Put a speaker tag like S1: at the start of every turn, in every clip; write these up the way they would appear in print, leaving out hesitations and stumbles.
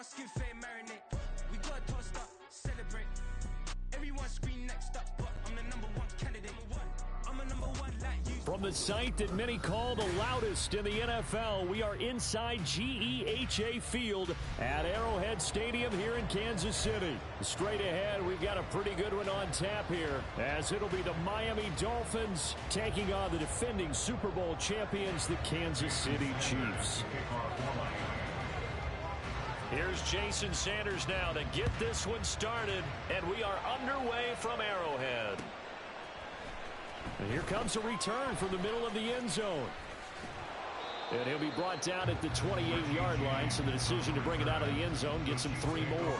S1: skin fade marinate. We got tossed up, celebrate. Everyone scream next up, but I'm the number one candidate. I'm a number one like you.
S2: From the site that many call the loudest in the NFL, we are inside GEHA Field at Arrowhead Stadium here in Kansas City. Straight ahead, we've got a pretty good one on tap here, as it'll be the Miami Dolphins taking on the defending Super Bowl champions, the Kansas City Chiefs. Here's Jason Sanders now to get this one started, and we are underway from Arrowhead. And here comes a return from the middle of the end zone. And he'll be brought down at the 28-yard line, so the decision to bring it out of the end zone gets him 3 more.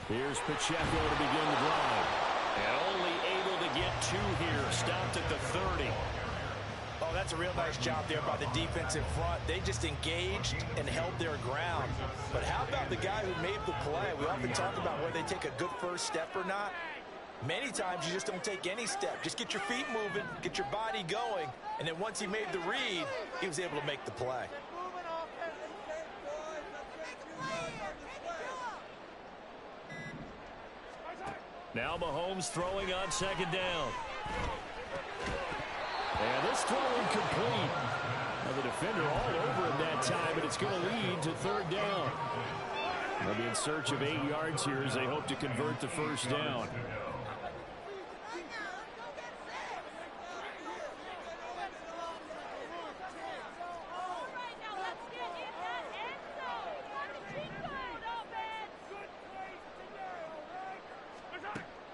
S2: Here's Pacheco to begin the drive. And only able to get 2 here. Stopped at the 30.
S3: Oh, that's a real nice job there by the defense in front. They just engaged and held their ground. But how about the guy who made the play? We often talk about whether they take a good first step or not. Many times you just don't take any step. Just get your feet moving, get your body going, and then once he made the read, he was able to make the play.
S2: Now Mahomes throwing on 2nd down. And this throw incomplete. Now the defender all over him that time, but it's going to lead to 3rd down. They'll be in search of 8 yards here as they hope to convert the 1st down.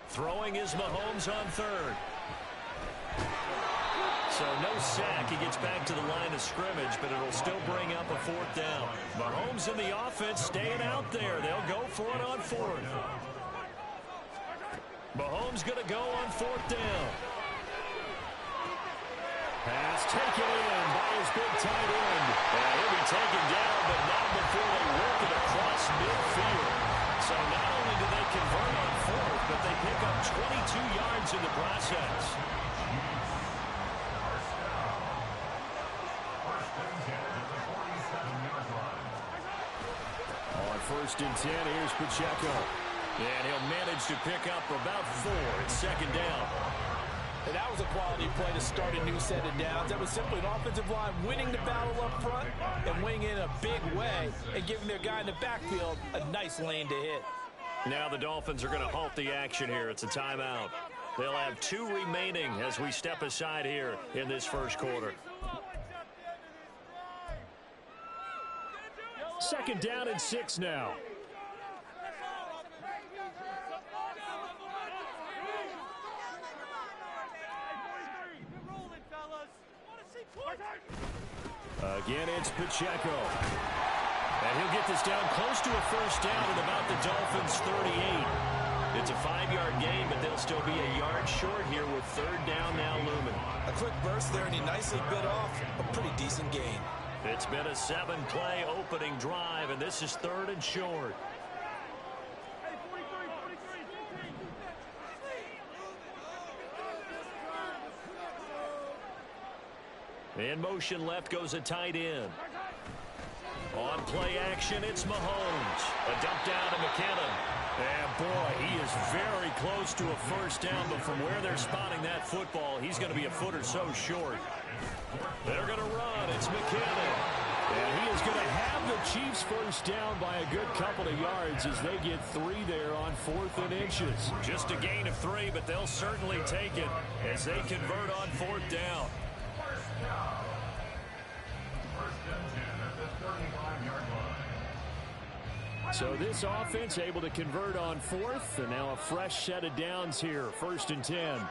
S2: Throwing is Mahomes on 3rd. So no sack. He gets back to the line of scrimmage, but it'll still bring up a 4th down. Mahomes and the offense staying out there. They'll go for it on 4th. Mahomes going to go on 4th down. Pass taken in by his big tight end. And he'll be taken down, but not before they work it across midfield. So not only do they convert on 4th, but they pick up 22 yards in the process. On 1st and 10, here's Pacheco. And he'll manage to pick up about 4 at 2nd down.
S3: And that was a quality play to start a new set of downs. That was simply an offensive line winning the battle up front and winning in a big way and giving their guy in the backfield a nice lane to hit.
S2: Now the Dolphins are going to halt the action here. It's a timeout. They'll have 2 remaining as we step aside here in this 1st quarter. 2nd down and 6 now. Again, it's Pacheco. And he'll get this down close to a 1st down at about the Dolphins' 38. It's a 5-yard gain, but they'll still be a yard short here with 3rd down now looming.
S3: A quick burst there, and he nicely bit off a pretty decent gain.
S2: It's been a 7-play opening drive, and this is 3rd and short. In motion left goes a tight end. On play action, it's Mahomes. A dump down to McKinnon. And boy, he is very close to a 1st down, but from where they're spotting that football, he's going to be a foot or so short. They're going to run. It's McKinnon. And he is going to have the Chiefs 1st down by a good couple of yards as they get 3 there on 4th and inches. Just a gain of 3, but they'll certainly take it as they convert on 4th down. So this offense able to convert on 4th, and now a fresh set of downs here, 1st and 10.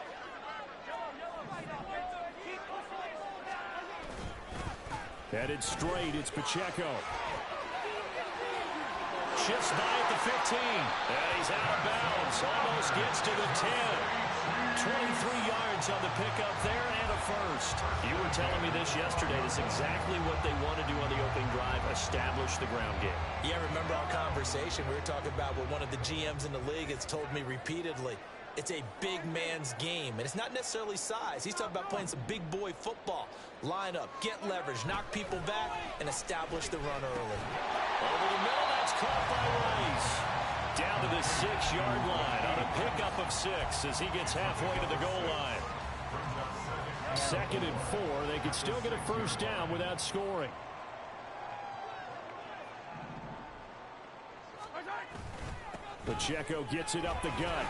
S2: Headed straight, it's Pacheco. Shifts by at the 15. And he's out of bounds. Almost gets to the 10. 23 yards on the pickup there and a first. You were telling me this yesterday. This is exactly what they want to do on the opening drive, establish the ground game.
S3: Yeah, remember our conversation? We were talking about what one of the GMs in the league has told me repeatedly. It's a big man's game, and it's not necessarily size. He's talking about playing some big boy football. Line up, get leverage, knock people back, and establish the run early.
S2: Over the middle, that's caught by Rice. Down to the 6-yard line on a pickup of 6 as he gets halfway to the goal line. 2nd and 4. They could still get a first down without scoring. Pacheco gets it up the gut.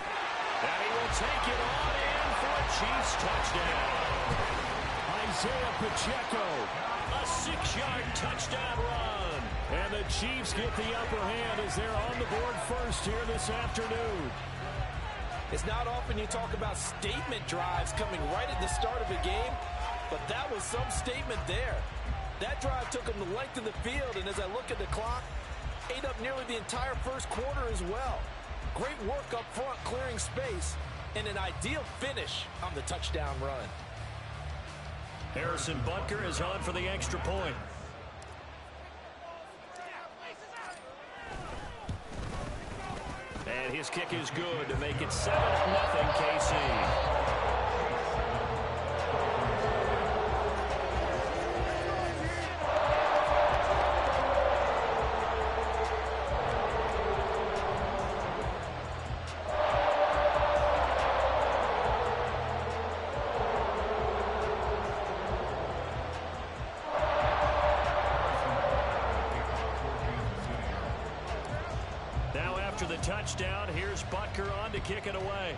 S2: And he will take it on in for a Chiefs touchdown. Isaiah Pacheco, a 6-yard touchdown run. And the Chiefs get the upper hand as they're on the board first here this afternoon.
S3: It's not often you talk about statement drives coming right at the start of a game, but that was some statement there. That drive took them the length of the field, and as I look at the clock, ate up nearly the entire first quarter as well. Great work up front, clearing space, and an ideal finish on the touchdown run.
S2: Harrison Butker is on for the extra point. And his kick is good to make it 7-0 KC. After the touchdown, here's Butker on to kick it away.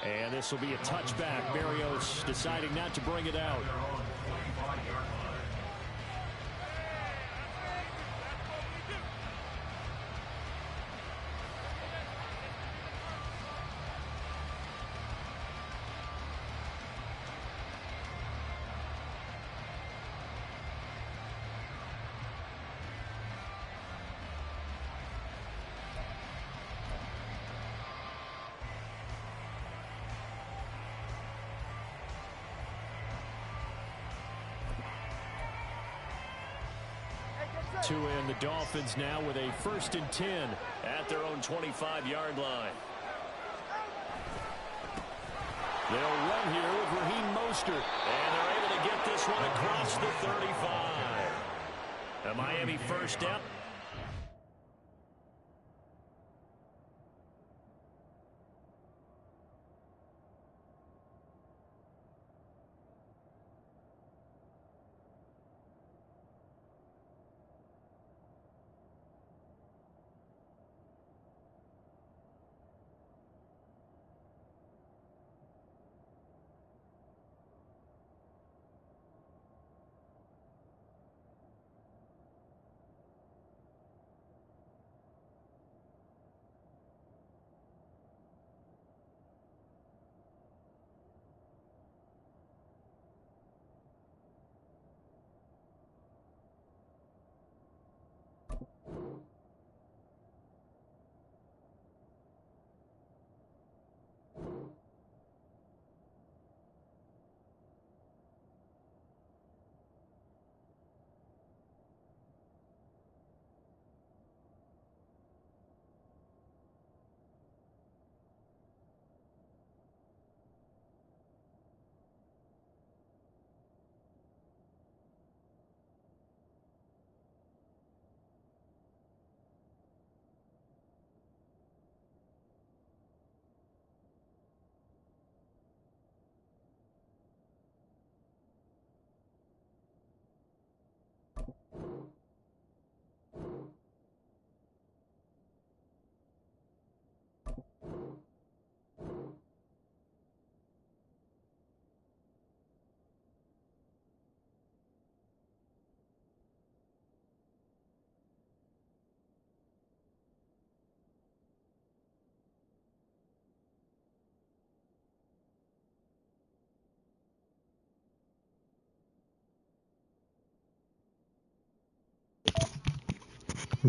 S2: And this will be a touchback. Berrios deciding not to bring it out. To end the Dolphins now with a 1st and 10 at their own 25-yard line. They'll run here with Raheem Mostert. And they're able to get this one across the 35. A Miami first down.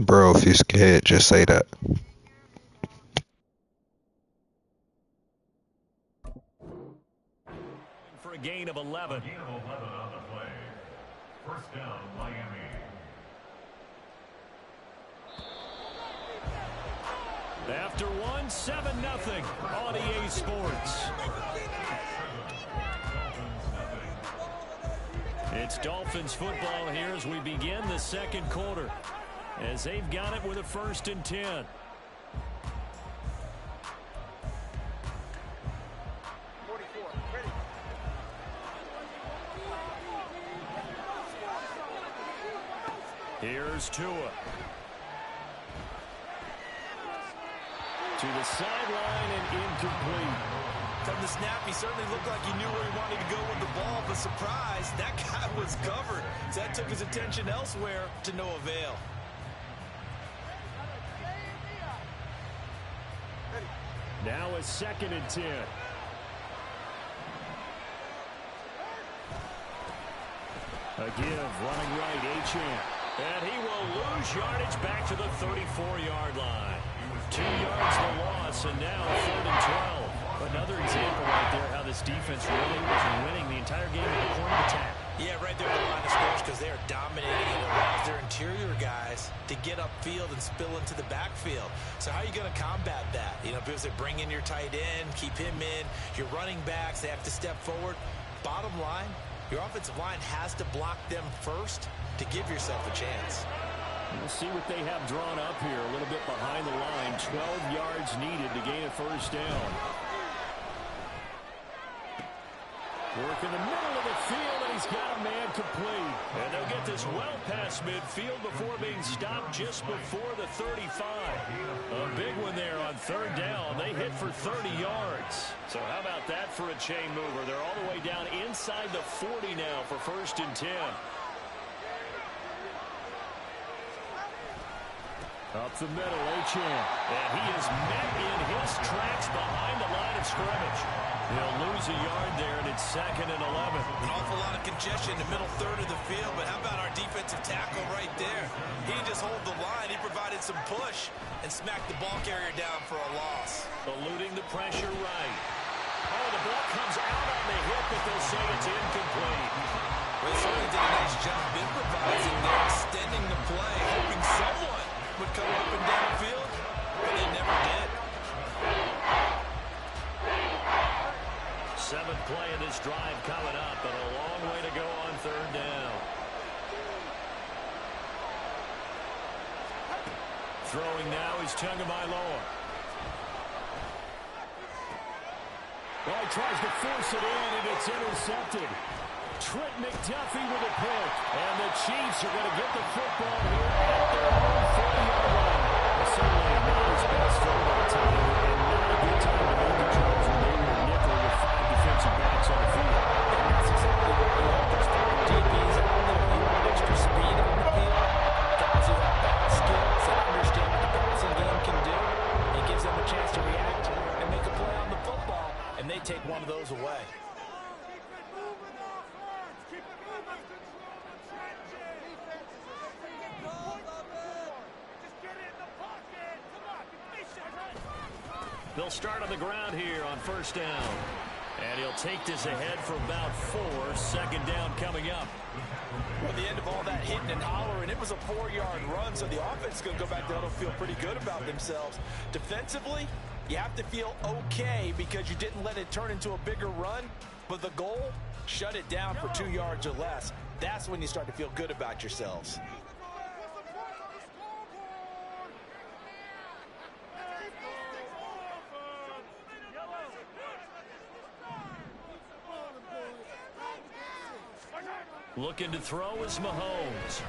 S4: Bro, if you're scared, just say that.
S2: For a gain of 11.
S5: On the play. First down, Miami.
S2: After one, 7-0 on EA Sports. It's Dolphins football here as we begin the second quarter, as they've got it with a 1st and 10. Here's Tua. To the sideline and incomplete.
S3: From the snap, he certainly looked like he knew where he wanted to go with the ball, but surprise, that guy was covered. So that took his attention elsewhere to no avail.
S2: Now a 2nd and 10. A give, running right, Achane. And he will lose yardage back to the 34-yard line. 2 yards the loss, and now 3rd and 12. Another example right there how this defense really was winning the entire game at the point of attack.
S3: Yeah, right there at the line of scrimmage because they are dominating and it allows their interior guys to get upfield and spill into the backfield. So how are you going to combat that? You know, because they bring in your tight end, keep him in. Your running backs, they have to step forward. Bottom line, your offensive line has to block them first to give yourself a chance.
S2: We'll see what they have drawn up here. A little bit behind the line. 12 yards needed to gain a 1st down. Work in the middle of the field, and he's got a man complete. And they'll get this well past midfield before being stopped just before the 35. A big one there on 3rd down. They hit for 30 yards. So how about that for a chain mover? They're all the way down inside the 40 now for 1st and 10. Up the middle, Achane. And he is met in his tracks behind the line of scrimmage. He'll lose a yard there, and it's 2nd and 11.
S3: An awful lot of congestion in the middle third of the field, but how about our defensive tackle right there? He didn't just hold the line. He provided some push and smacked the ball carrier down for a loss.
S2: Eluding the pressure right. Oh, the ball comes out on the hip, but they'll say it's incomplete.
S3: Well, they certainly did a nice job improvising there, extending the play, hoping someone would come up and down the field, but they never did.
S2: 7th play of this drive coming up, and a long way to go on 3rd down. Throwing now is Tagovailoa. Well, he tries to force it in, and it's intercepted. Trent McDuffie with a pick. And the Chiefs are going to get the football here at their own 40-yard line. Certainly not his best throw that time, and not a good time to make the Chargers when they were nickel with 5 defensive backs on the field.
S3: And that's exactly what you want. There's 5 DBs out there. You want extra speed on the field. Guys who have ball skills and understand what the passing game can do. It gives them a chance to react and make a play on the football, and they take one of those away.
S2: They'll start on the ground here on 1st down. And he'll take this ahead for about 4. 2nd down coming up.
S3: Well, at the end of all that hitting and hollering, it was a 4-yard run, so the offense is going to go back there and feel pretty good about themselves. Defensively, you have to feel okay because you didn't let it turn into a bigger run. But the goal, shut it down for 2 yards or less. That's when you start to feel good about yourselves.
S2: Looking to throw is Mahomes.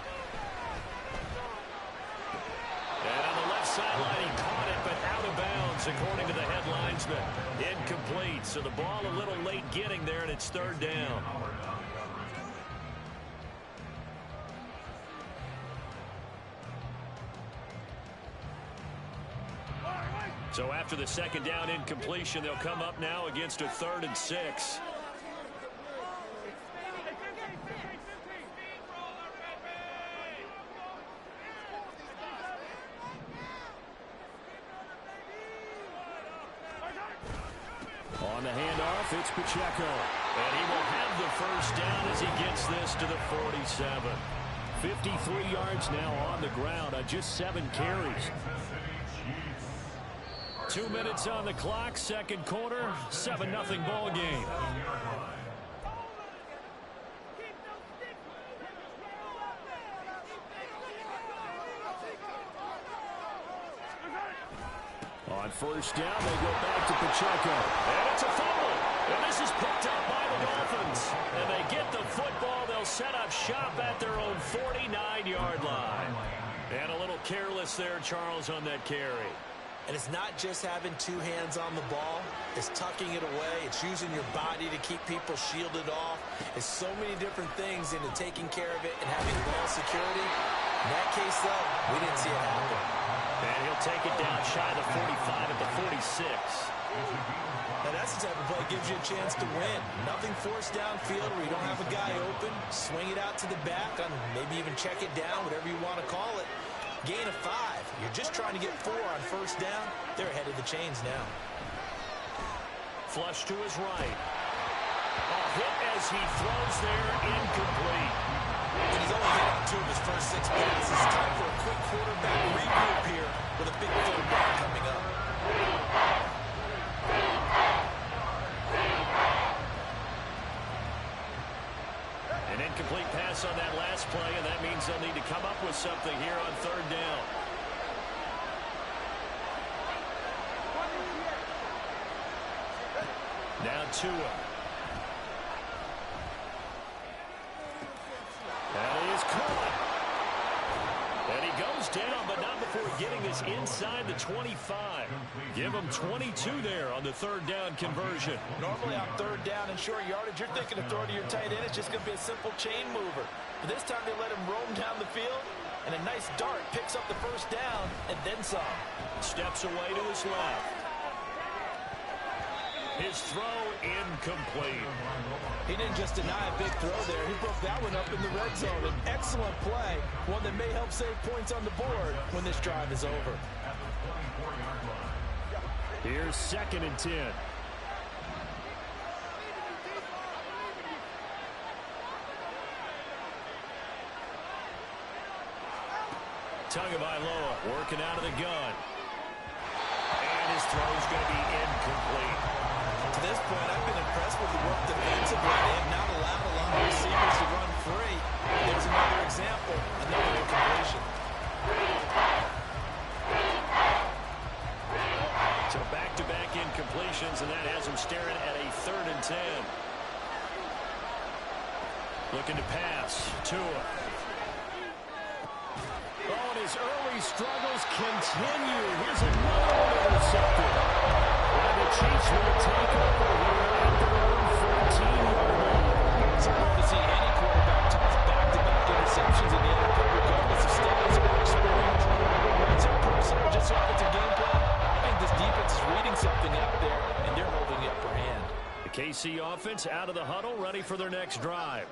S2: And on the left sideline, he caught it, but out of bounds, according to the head linesman. Incomplete, so the ball a little late getting there, and it's 3rd down. So after the 2nd down incompletion, they'll come up now against a 3rd and 6. On the handoff, it's Pacheco. And he will have the first down as he gets this to the 47. 53 yards now on the ground on just 7 carries. 2 minutes on the clock, second quarter, 7-0 ball game. On first down, they go back to Pacheco. And it's a fumble. And this is picked up by the Dolphins. And they get the football. They'll set up shop at their own 49-yard line. And a little careless there, Charles, on that carry.
S3: And it's not just having 2 hands on the ball. It's tucking it away. It's using your body to keep people shielded off. It's so many different things into taking care of it and having ball security. In that case, though, we didn't see it happen.
S2: And he'll take it down shy of the 45 at the 46.
S3: Now that's the type of play that gives you a chance to win. Nothing forced downfield where you don't have a guy open. Swing it out to the back, and maybe even check it down, whatever you want to call it. Gain of 5. You're just trying to get 4 on first down. They're ahead of the chains now.
S2: Flush to his right. A hit as he throws there, incomplete.
S3: And he's only hit on 2 of his first 6 passes. Time for a quick quarterback regroup here with a big third down coming up.
S2: An incomplete pass on that last play, and that means they'll need to come up with something here on third down. Now Tua. And he is caught. And he goes down, but not before getting us inside the 25. Give him 22 there on the third down conversion.
S3: Normally on third down and short yardage, you're thinking of throwing to your tight end. It's just going to be a simple chain mover. But this time they let him roam down the field, and a nice dart picks up the first down and then some.
S2: Steps away to his left. His throw incomplete.
S3: He didn't just deny a big throw there. He broke that one up in the red zone. An excellent play, one that may help save points on the board when this drive is over.
S2: Here's 2nd and 10. Tagovailoa working out of the gun. And his throw's going to be incomplete.
S3: To this point, I've been impressed with the work defensively. They have not allowed a lot of receivers to run free. There's another example, another incompletion.
S2: So back-to-back incompletions, and that has him staring at a 3rd and 10. Looking to pass. Tua. Oh, and his early struggles continue. Here's another one intercepted. And the Chiefs will take over here at their own 14-yard line.
S3: It's hard to see any quarterback toss back-to-back interceptions in the NFL, regardless of status or experience. It's a personal, just offensive game plan. I think this defense is reading something out there, and they're holding the upper hand.
S2: The KC offense out of the huddle, ready for their next drive.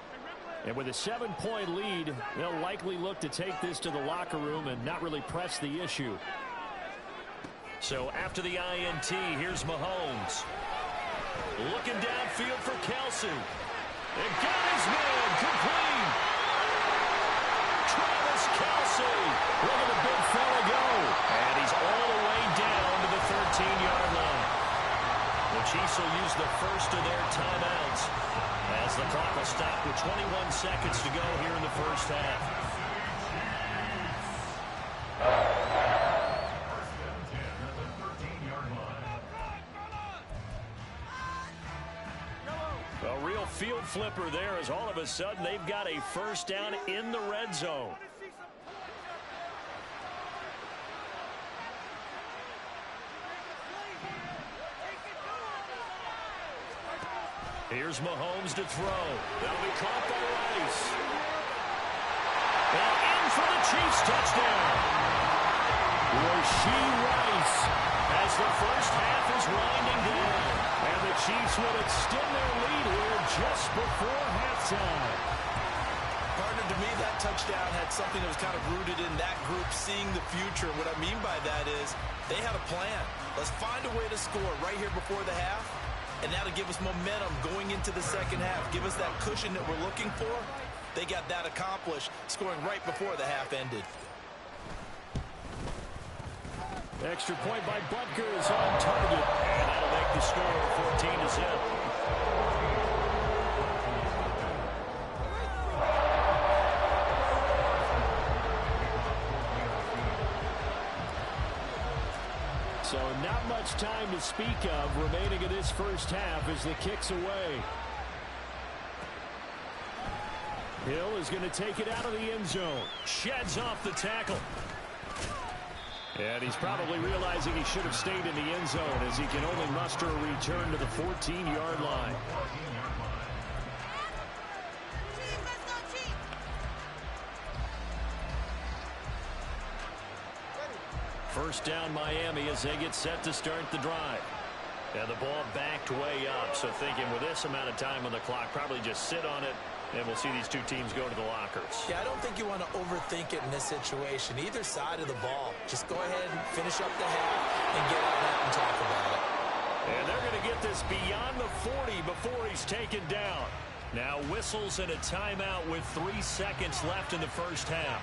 S2: And with a 7-point lead, they'll likely look to take this to the locker room and not really press the issue. So after the INT, here's Mahomes. Looking downfield for Kelsey. And got his man complete. Travis Kelsey. Look at the big fella go. And he's all the way down to the 13-yard line. The Chiefs will use the first of their timeouts as the clock will stop with 21 seconds to go here in the first half. A real field flipper there as all of a sudden they've got a first down in the red zone. Here's Mahomes to throw. That'll be caught by Rice. And in for the Chiefs touchdown. Rashee Rice as the first half is winding down. And the Chiefs will extend their lead here just before halftime.
S3: Partner, to me, that touchdown had something that was kind of rooted in that group seeing the future. What I mean by that is they had a plan. Let's find a way to score right here before the half. and that'll give us momentum going into the second half. Give us that cushion that we're looking for. They got that accomplished, scoring right before the half ended.
S2: Extra point by Butker is on target, and that'll make the score 14-0. So not much time to speak of remaining in this first half as the kick's away. Hill is going to take it out of the end zone. Sheds off the tackle. And he's probably realizing he should have stayed in the end zone as he can only muster a return to the 14-yard line. First down Miami as they get set to start the drive. And the ball backed way up, so thinking with this amount of time on the clock, probably just sit on it, and we'll see these two teams go to the lockers.
S3: Yeah, I don't think you want to overthink it in this situation. Either side of the ball. Just go ahead and finish up the half and get on out and talk about it.
S2: And they're going to get this beyond the 40 before he's taken down. Now whistles and a timeout with 3 seconds left in the first half.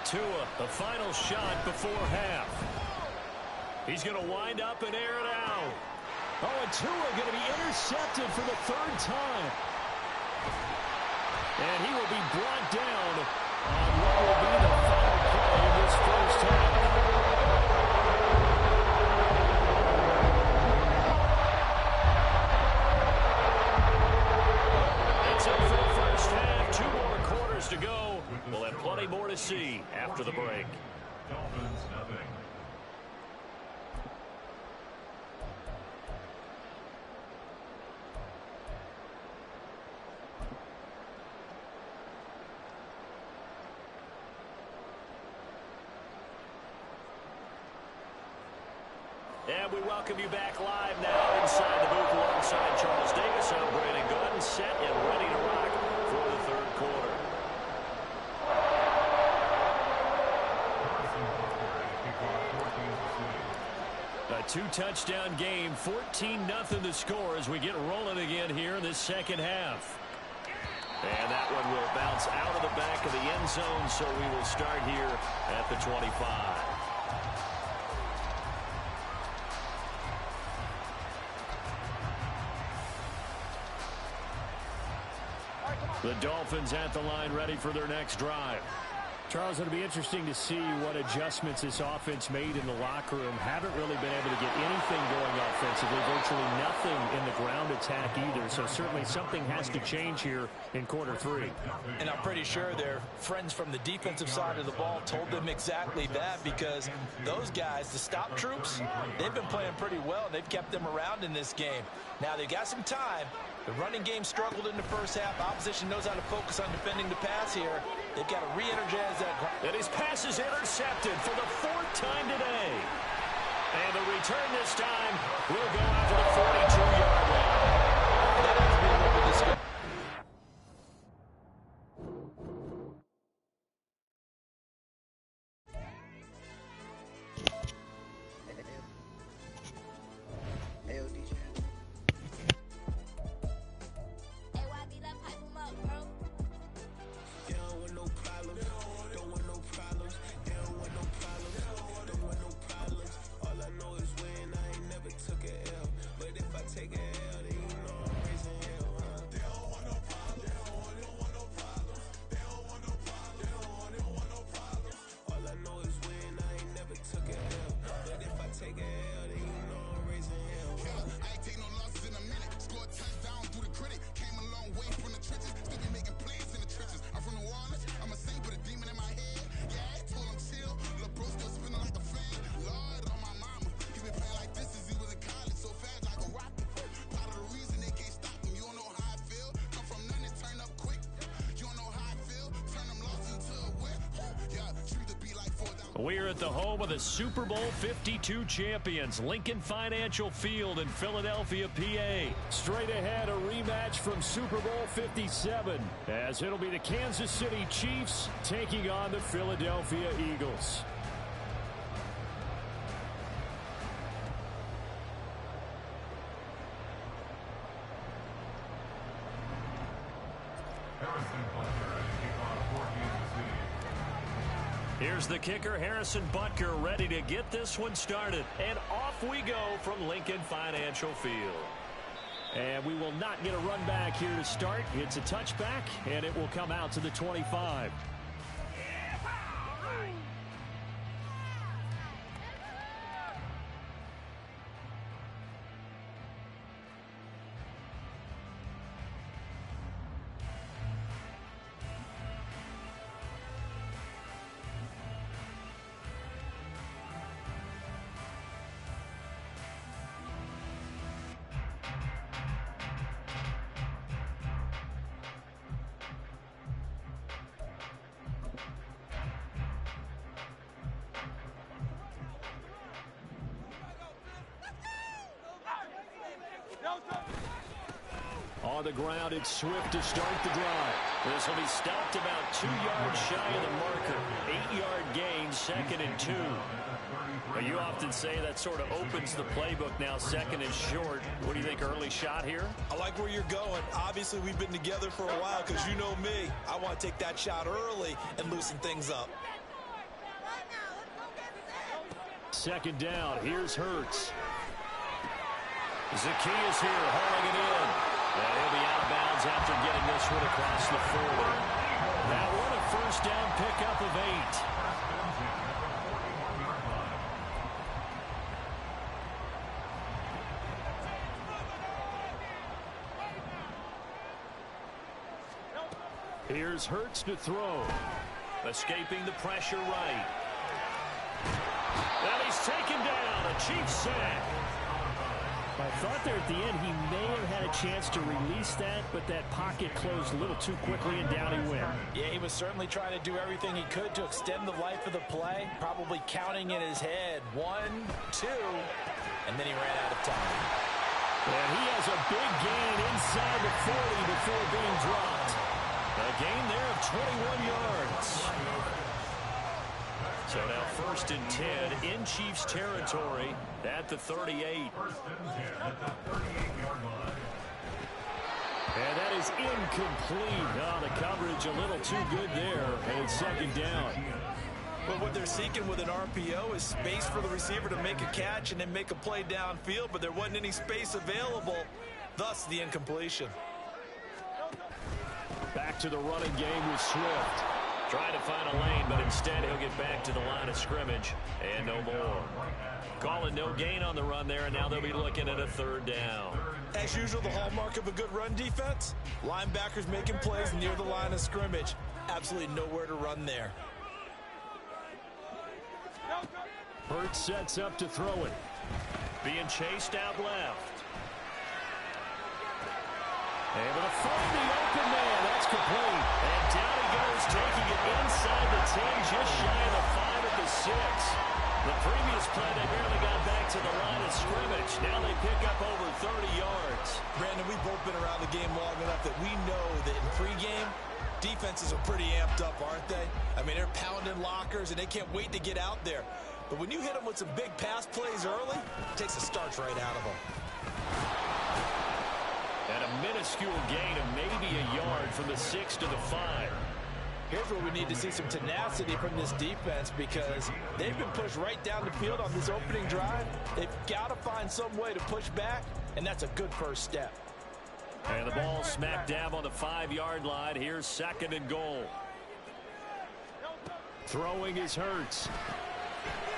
S2: Tua, the final shot before half. He's going to wind up and air it out. Oh, and Tua going to be intercepted for the 3rd time. And he will be brought down on what will be the final play of this first half. That's it for the first half. 2 more quarters to go. We'll have plenty more to see after the break.
S5: Dolphins nothing.
S2: And we welcome you back live now inside the booth alongside Charles Davis. I'm Brandon Gooden, set and ready to rock for the 3rd quarter. A 2-touchdown game, 14-0 the score as we get rolling again here in this second half. And that one will bounce out of the back of the end zone, so we will start here at the 25. The Dolphins at the line ready for their next drive. Charles, it'll be interesting to see what adjustments this offense made in the locker room. Haven't really been able to get anything going offensively, virtually nothing in the ground attack either. So certainly something has to change here in quarter 3.
S3: And I'm pretty sure their friends from the defensive side of the ball told them exactly that, because those guys, the stop troops, they've been playing pretty well. They've kept them around in this game. Now they've got some time. The running game struggled in the first half. Opposition knows how to focus on defending the pass here. They've got to re-energize that.
S2: And his pass is intercepted for the 4th time today. And the return this time will go out to the 42-yard line.
S3: That has been what we're discussing.
S6: Take it.
S2: We're at the home of the Super Bowl 52 champions, Lincoln Financial Field in Philadelphia, PA. Straight ahead, a rematch from Super Bowl 57, as it'll be the Kansas City Chiefs taking on the Philadelphia Eagles. Here's the kicker, Harrison Butker, ready to get this one started. And off we go from Lincoln Financial Field. And we will not get a run back here to start. It's a touchback, and it will come out to the 25. On the ground, it's Swift to start the drive. This will be stopped about 2 yards shy of the marker. 8-yard gain, 2nd and 2. Well, you often say that sort of opens the playbook now, 2nd and short. What do you think, early shot here?
S3: I like where you're going. Obviously, we've been together for a while because you know me. I want to take that shot early and loosen things up.
S2: 2nd down, here's Hurts. Zacchaeus here, hauling it in. And he'll be out of bounds after getting this one across the 40. That one a first down pickup of 8. Here's Hurts to throw. Escaping the pressure right. And he's taken down. A Chiefs sack. I thought there at the end he may have had a chance to release that, but that pocket closed a little too quickly, and down he went.
S3: Yeah, he was certainly trying to do everything he could to extend the life of the play, probably counting in his head 1, 2, and then he ran out of time.
S2: And he has a big gain inside the 40 before being dropped. A gain there of 21 yards. So now 1st and 10 in Chiefs territory at the 38. And that is incomplete. Oh, the coverage a little too good there. And it's 2nd down.
S3: But what they're seeking with an RPO is space for the receiver to make a catch and then make a play downfield, but there wasn't any space available, thus the incompletion.
S2: Back to the running game with Swift. Trying to find a lane, but instead he'll get back to the line of scrimmage and no more. Calling no gain on the run there, and now they'll be looking at a 3rd down.
S3: As usual, the hallmark of a good run defense, linebackers making plays near the line of scrimmage. Absolutely nowhere to run there.
S2: Hurts sets up to throw it. Being chased out left. Able to find the open man. That's complete. And down he goes, taking it inside the 10, just shy of the 5 at the 6. The previous play, they barely got back to the line of scrimmage. Now they pick up over 30 yards.
S3: Brandon, we've both been around the game long enough that we know that in pregame, defenses are pretty amped up, aren't they? I mean, they're pounding lockers, and they can't wait to get out there. But when you hit them with some big pass plays early, it takes the starch right out of them.
S2: And a minuscule gain of maybe a yard from the 6 to the 5.
S3: Here's where we need to see some tenacity from this defense because they've been pushed right down the field on this opening drive. They've got to find some way to push back, and that's a good first step.
S2: And the ball smack dab on the 5-yard line. Here's 2nd and goal. Throwing is Hurts.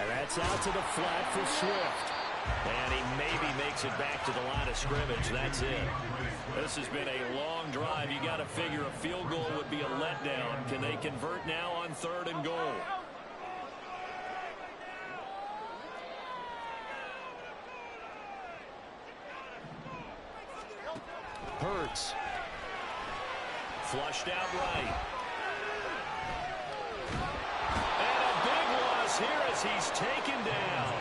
S2: And that's out to the flat for Swift. And he maybe makes it back to the line of scrimmage. That's it. This has been a long drive. You got to figure a field goal would be a letdown. Can they convert now on 3rd and goal? Hurts. Flushed out right. And a big loss is here as he's taken down.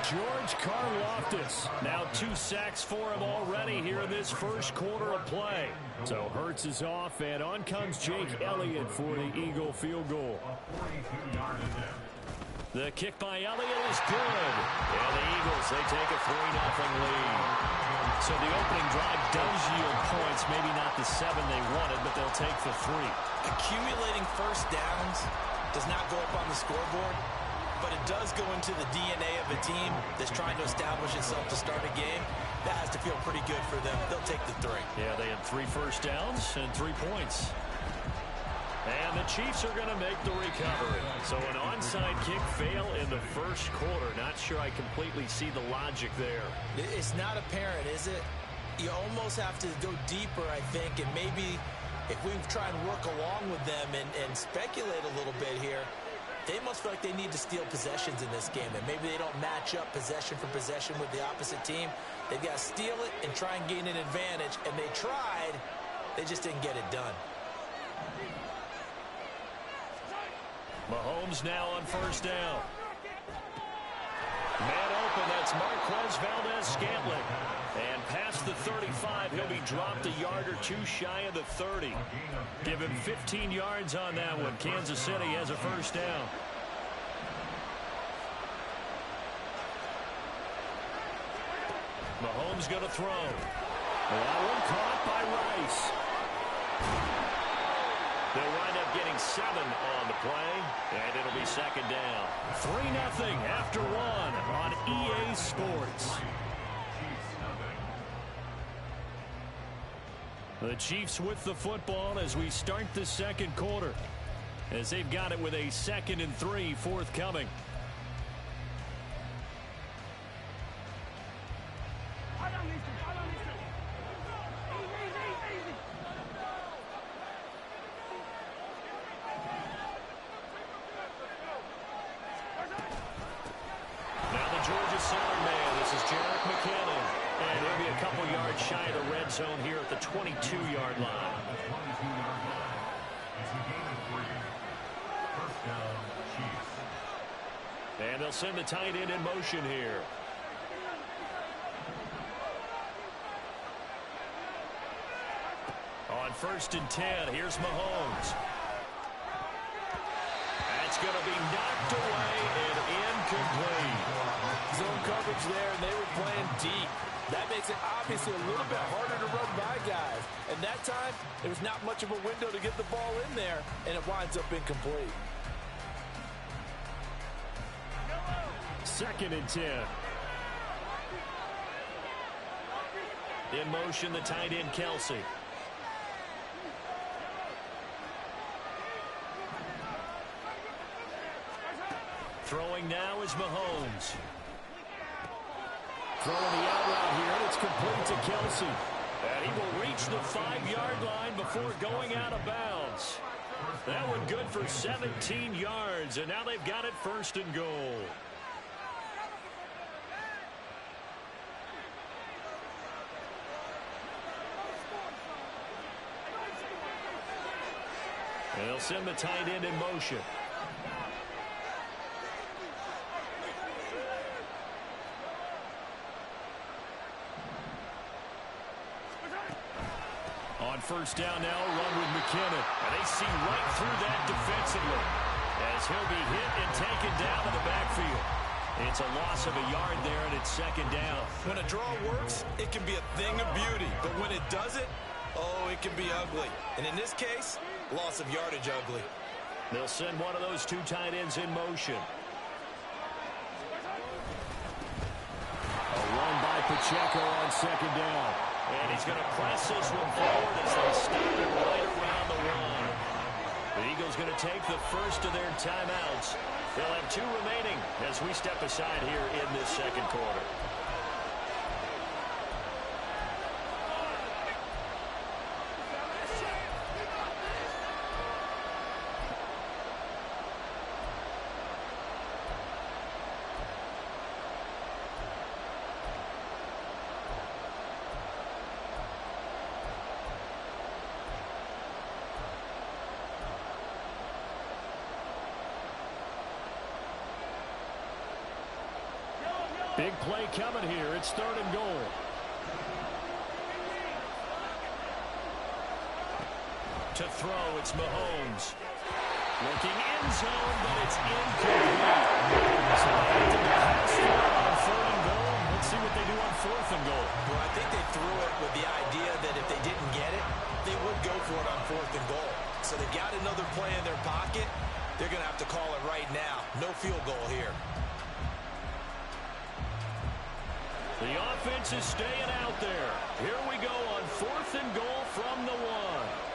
S2: George Karlaftis. Now 2 sacks for him already here in this first quarter of play. So Hurts is off, and on comes Jake Elliott for the Eagle field goal. The kick by Elliott is good. And the Eagles, they take a 3-0 lead. So the opening drive does yield points. Maybe not the 7 they wanted, but they'll take the 3.
S3: Accumulating first downs does not go up on the scoreboard, but it does go into the DNA of a team that's trying to establish itself to start a game. That has to feel pretty good for them. They'll take the 3.
S2: Yeah, they had 3 first downs and 3 points. And the Chiefs are going to make the recovery. So an onside kick fail in the first quarter. Not sure I completely see the logic there.
S3: It's not apparent, is it? You almost have to go deeper, I think, and maybe if we try and work along with them and speculate a little bit here, they must feel like they need to steal possessions in this game, and maybe they don't match up possession for possession with the opposite team. They've got to steal it and try and gain an advantage, and they tried. They just didn't get it done.
S2: Mahomes now on first down. Man open, that's Marquez Valdez-Scantling. And past the 35, he'll be dropped a yard or 2 shy of the 30. Give him 15 yards on that one. Kansas City has a first down. Mahomes going to throw. That one caught by Rice. They'll wind up getting 7 on the play, and it'll be second down. 3-0 after 1 on EA Sports. The Chiefs with the football as we start the second quarter, as they've got it with a 2nd and 3 forthcoming. Shy of the red zone here at the 22-yard line. And they'll send the tight end in motion here. On 1st and 10, here's Mahomes. That's going to be knocked away and incomplete.
S3: Zone coverage there, and they were playing deep. That makes it obviously a little bit harder to run by guys. And that time, there was not much of a window to get the ball in there, and it winds up incomplete.
S2: 2nd and 10. In motion, the tight end, Kelsey. Throwing now is Mahomes. Throwing the out route here, and it's complete to Kelsey. And he will reach the 5-yard line before going out of bounds. That one good for 17 yards, and now they've got it 1st and goal. And they'll send the tight end in motion. On 1st down now, a run with McKinnon. And they see right through that defensively as he'll be hit and taken down in the backfield. It's a loss of a yard there, and it's 2nd down.
S3: When a draw works, it can be a thing of beauty. But when it doesn't, oh, it can be ugly. And in this case, loss of yardage ugly.
S2: They'll send one of those 2 tight ends in motion. A run by Pacheco on 2nd down. And he's going to press this one forward as they stop it right around the 1. The Eagles going to take the first of their timeouts. They'll have 2 remaining as we step aside here in this second quarter. Big play coming here. It's 3rd and goal. To throw, it's Mahomes. Looking end zone, but it's incomplete. So they did the pass on 3rd and goal. Let's see what they do on 4th and goal.
S3: Well, I think they threw it with the idea that if they didn't get it, they would go for it on 4th and goal. So they got another play in their pocket. They're going to have to call it right now. No field goal here.
S2: The offense is staying out there. Here we go on 4th and goal from the 1.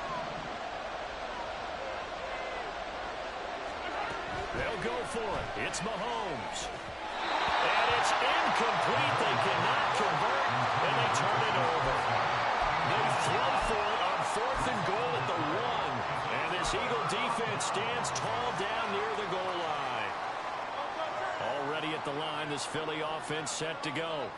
S2: They'll go for it. It's Mahomes. And it's incomplete. They cannot convert, and they turn it over. They throw for it on 4th and goal at the 1. And this Eagle defense stands tall down near the goal line. Already at the line, this Philly offense set to go.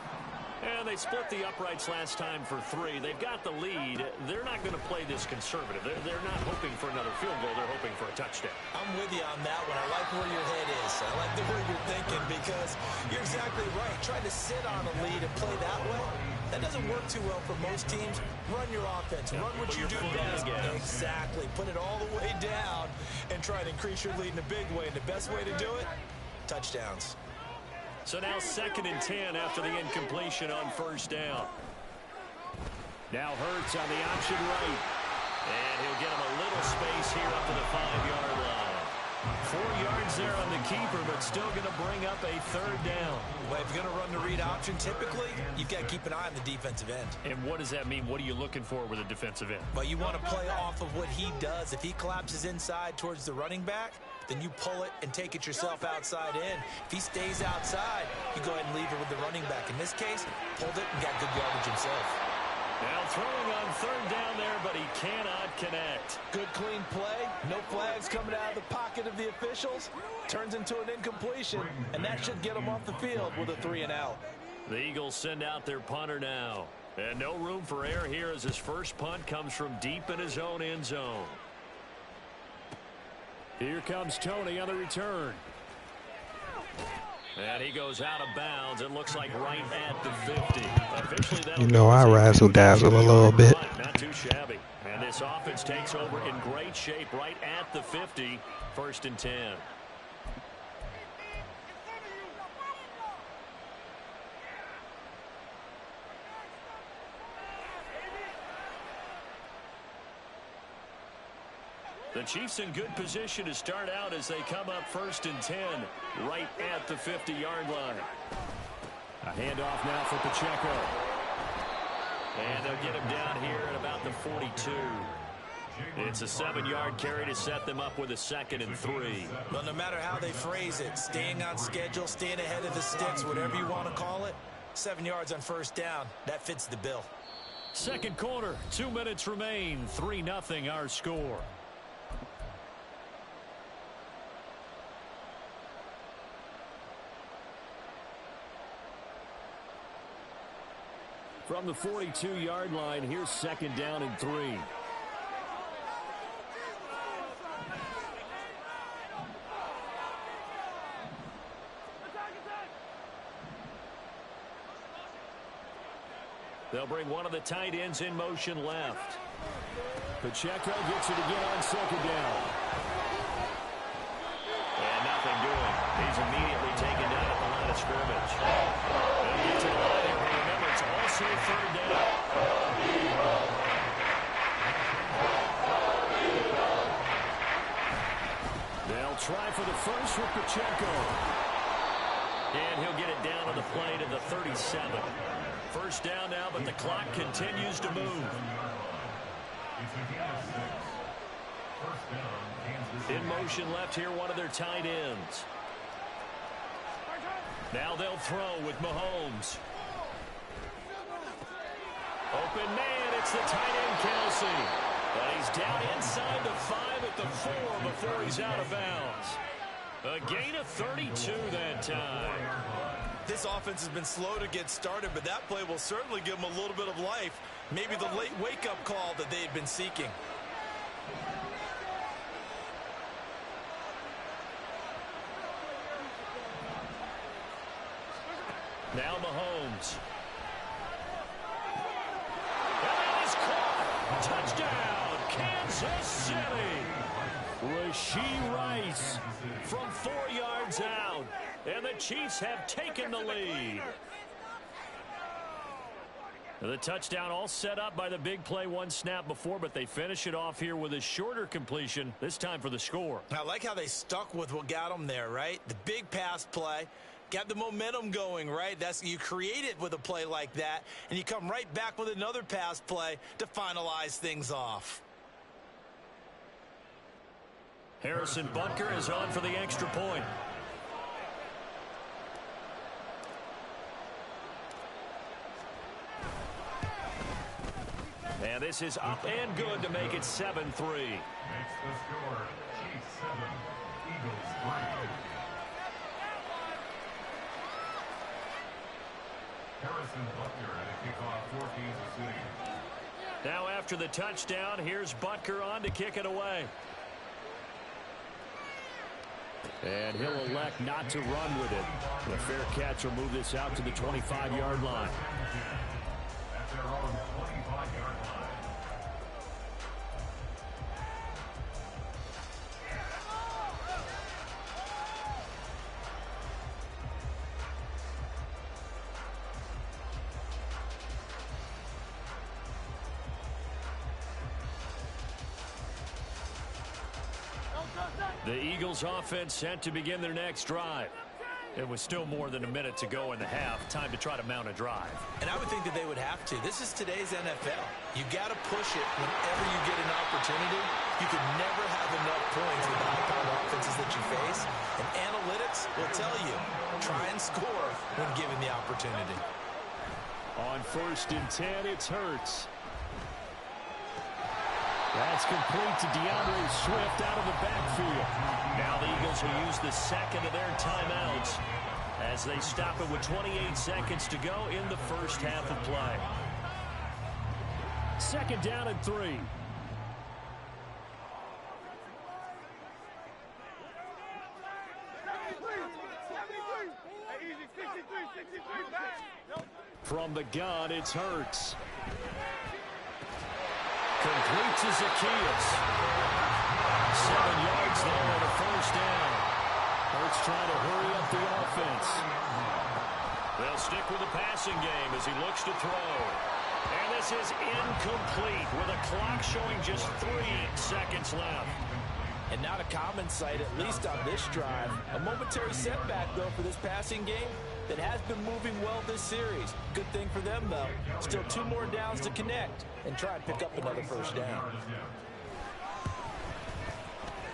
S2: And they split the uprights last time for 3. They've got the lead. They're not going to play this conservative. They're not hoping for another field goal. They're hoping for a touchdown.
S3: I'm with you on that one. I like where your head is. I like the way you're thinking because you're exactly right. Trying to sit on a lead and play that way, that doesn't work too well for most teams. Run your offense. Run what you do best. Exactly. Put it all the way down and try to increase your lead in a big way. And the best way to do it, touchdowns.
S2: So now 2nd and 10 after the incompletion on 1st down. Now Hurts on the option right. And he'll get him a little space here up to the 5-yard line. 4 yards there on the keeper, but still going to bring up a 3rd down.
S3: Well, if you're going to run the read option, typically, you've got to keep an eye on the defensive end.
S2: And what does that mean? What are you looking for with a defensive end?
S3: Well, you want to play off of what he does. If he collapses inside towards the running back, then you pull it and take it yourself outside in. If he stays outside, you go ahead and leave it with the running back. In this case, pulled it and got good yardage himself.
S2: Now throwing on 3rd down there, but he cannot connect.
S3: Good clean play. No flags coming out of the pocket of the officials. Turns into an incompletion, and that should get him off the field with a 3-and-out.
S2: The Eagles send out their punter now. And no room for error here as his first punt comes from deep in his own end zone. Here comes Tony on the return. And he goes out of bounds. It looks like right at the 50. Officially,
S4: you know, I razzle-dazzle a little bit.
S2: Not too shabby. And this offense takes over in great shape right at the 50. 1st and 10. The Chiefs in good position to start out as they come up 1st and 10 right at the 50-yard line. A handoff now for Pacheco. And they'll get him down here at about the 42. It's a 7-yard carry to set them up with a 2nd and 3.
S3: Well, no matter how they phrase it, staying on schedule, staying ahead of the sticks, whatever you want to call it, 7 yards on 1st down, that fits the bill.
S2: 2nd quarter, 2 minutes remain, 3-0 our score. From the 42-yard line, here's 2nd down and 3. They'll bring one of the tight ends in motion left. Pacheco gets it again on 2nd down. And nothing doing. He's immediately taken down at the line of scrimmage. They'll get to the line here. Remember, it's also 3rd down. They'll try for the first with Pacheco. And he'll get it down on the play to the 37. 1st down now, but the clock continues to move. In motion left here, one of their tight ends. Now they'll throw with Mahomes. Open man, it's the tight end Kelsey. But he's down inside the 5 at the 4 before he's out of bounds. A gain of 32 that time.
S3: This offense has been slow to get started, but that play will certainly give them a little bit of life. Maybe the late wake-up call that they had been seeking.
S2: Now Mahomes. And that is caught. Touchdown, Kansas City. Rashee Rice from 4 yards out. And the Chiefs have taken the lead. The touchdown all set up by the big play one snap before, but they finish it off here with a shorter completion, this time for the score.
S3: I like how they stuck with what got them there, right? The big pass play, got the momentum going, right? You create it with a play like that, and you come right back with another pass play to finalize things off.
S2: Harrison Butker is on for the extra point. And this is up and good to make it 7-3.
S5: Makes the score Chiefs 7, Eagles 3. Harrison Butker at a kickoff for Kansas City.
S2: Now after the touchdown, here's Butker on to kick it away. And he'll elect not to run with it. The fair catch will move this out to the 25-yard line.
S5: At their own 25-yard line.
S2: The Eagles offense set to begin their next drive. It was still more than a minute to go in the half. Time to try to mount a drive.
S3: And I would think that they would have to. This is today's NFL. You got to push it whenever you get an opportunity. You can never have enough points with the high-powered offenses that you face. And analytics will tell you, try and score when given the opportunity.
S2: On 1st and 10, it's Hurts. That's complete to DeAndre Swift out of the backfield. Now the Eagles will use the second of their timeouts as they stop it with 28 seconds to go in the first half of play. 2nd down and 3. From the gun, it's Hurts. Complete to Zacchaeus. 7 yards there on a 1st down. Hurts trying to hurry up the offense. They'll stick with the passing game as he looks to throw. And this is incomplete with a clock showing just 3 seconds left.
S3: And not a common sight, at least on this drive. A momentary setback, though, for this passing game that has been moving well this series. Good thing for them, though. Still 2 more downs to connect and try and pick up another 1st down.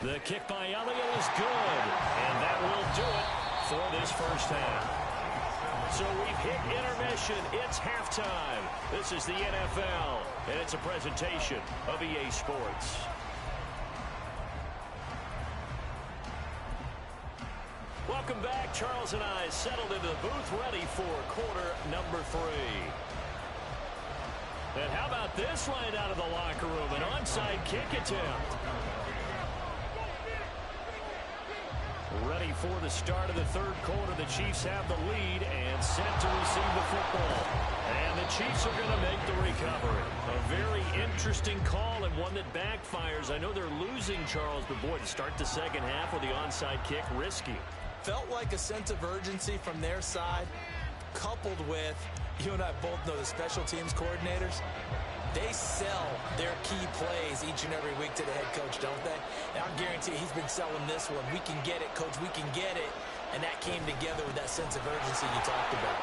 S2: The kick by Elliott is good. And that will do it for this first half. So we've hit intermission. It's halftime. This is the NFL, and it's a presentation of EA Sports. Welcome back. Charles and I settled into the booth ready for quarter number 3. And how about this right out of the locker room? An onside kick attempt. Ready for the start of the 3rd quarter. The Chiefs have the lead and set to receive the football. And the Chiefs are going to make the recovery. A very interesting call and one that backfires. I know they're losing, Charles, but boy, to start the 2nd half with the onside kick, risky.
S3: Felt like a sense of urgency from their side, coupled with, you and I both know the special teams coordinators, they sell their key plays each and every week to the head coach, don't they? And I guarantee he's been selling this one. We can get it, coach, we can get it. And that came together with that sense of urgency you talked about.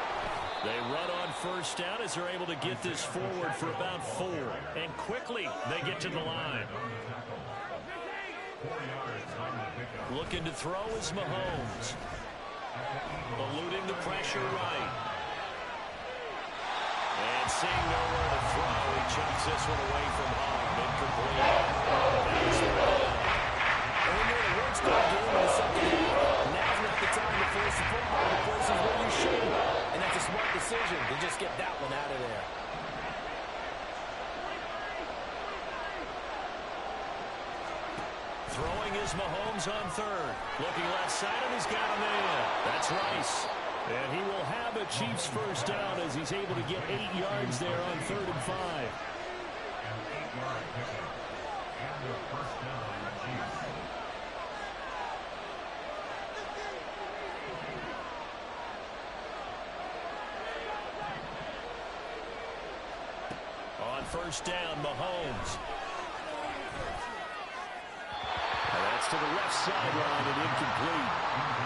S2: They run on 1st down as they're able to get this forward for about 4. And quickly, they get to the line. Looking to throw is Mahomes. Eluding the pressure right. And seeing nowhere to throw, he chucks this one away from home. Incomplete. That's the ball.
S3: And when you're in a one-score game in the 2nd half, now's not the time to force the football in the places where you should. And that's a smart decision to just get that one out of there.
S2: Throwing is Mahomes on 3rd. Looking left side, and he's got a man. That's Rice. And he will have a Chiefs first down as he's able to get 8 yards there on 3rd and 5.
S5: An 8-yard pickup. And a first down, Chiefs.
S2: On first down, Mahomes. And that's to the left sideline and incomplete.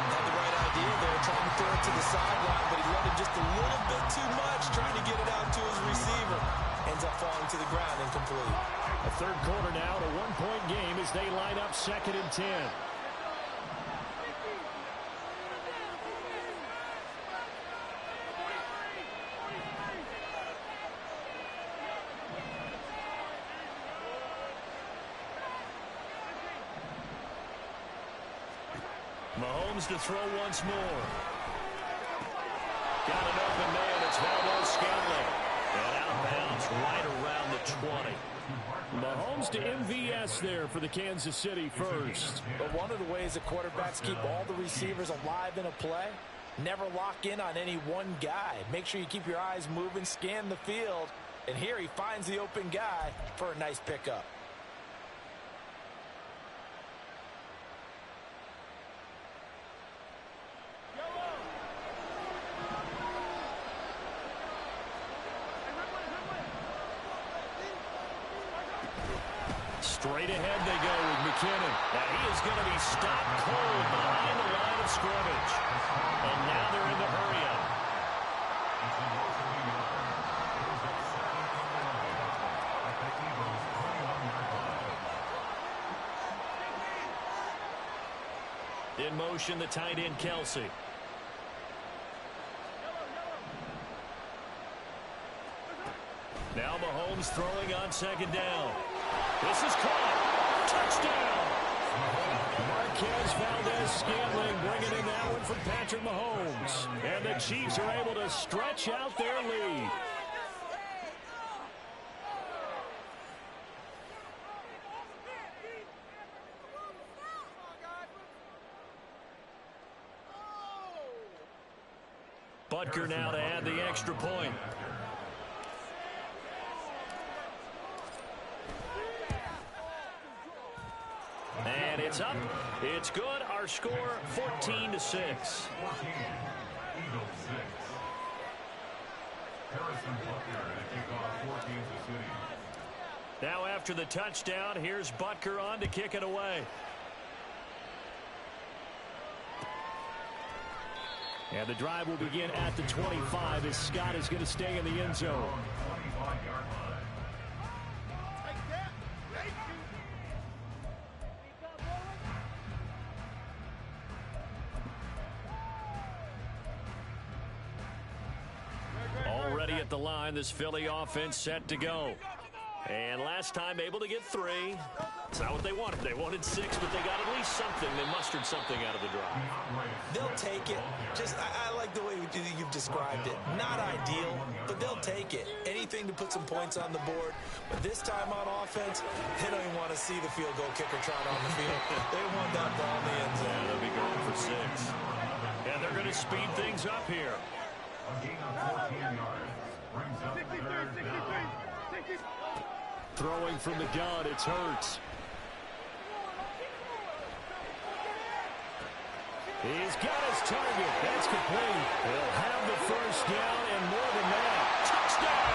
S3: Had the right idea there, trying to throw it to the sideline, but he let it just a little bit too much, trying to get it out to his receiver. Ends up falling to the ground, incomplete.
S2: A third quarter now, a 1-point game as they line up 2nd and 10. Mahomes to throw once more. Got an open man. It's Valdes-Scantling. And outbounds right around the 20. Mahomes to MVS there for the Kansas City first.
S3: But one of the ways that quarterbacks keep all the receivers alive in a play, never lock in on any one guy. Make sure you keep your eyes moving, scan the field. And here he finds the open guy for a nice pickup.
S2: Straight ahead they go with McKinnon. Now he is going to be stopped cold behind the line of scrimmage. And now they're in the hurry-up. In motion, the tight end, Kelsey. Now Mahomes throwing on 2nd down. This is caught. Touchdown. Marquez Valdes-Scantling bringing in that one from Patrick Mahomes. And the Chiefs are able to stretch out their lead. Butker now to add the extra point. And it's up. It's good. Our score 14-6.
S5: 14, Eagles 6. Harrison Butker to kick off 14 to City.
S2: Now after the touchdown, here's Butker on to kick it away. And the drive will begin at the 25 as Scott is going to stay in the end zone.
S5: 25-yard line.
S2: Already at the line, this Philly offense set to go. And last time able to get 3. It's not what they wanted. They wanted 6, but they got at least something. They mustered something out of the drive.
S3: They'll take it. I like the way you've described it. Not ideal, but they'll take it. Anything to put some points on the board. But this time on offense, they don't even want to see the field goal kicker trot on the field. They want that ball in the end zone.
S2: Yeah, they'll be going for 6. And they're going to speed things up here.
S5: A gain of 14 yards. Brings up 3rd down.
S2: Throwing from the gun, it's Hurts. He's got his target. That's complete. He'll have the first down and more than that. Touchdown!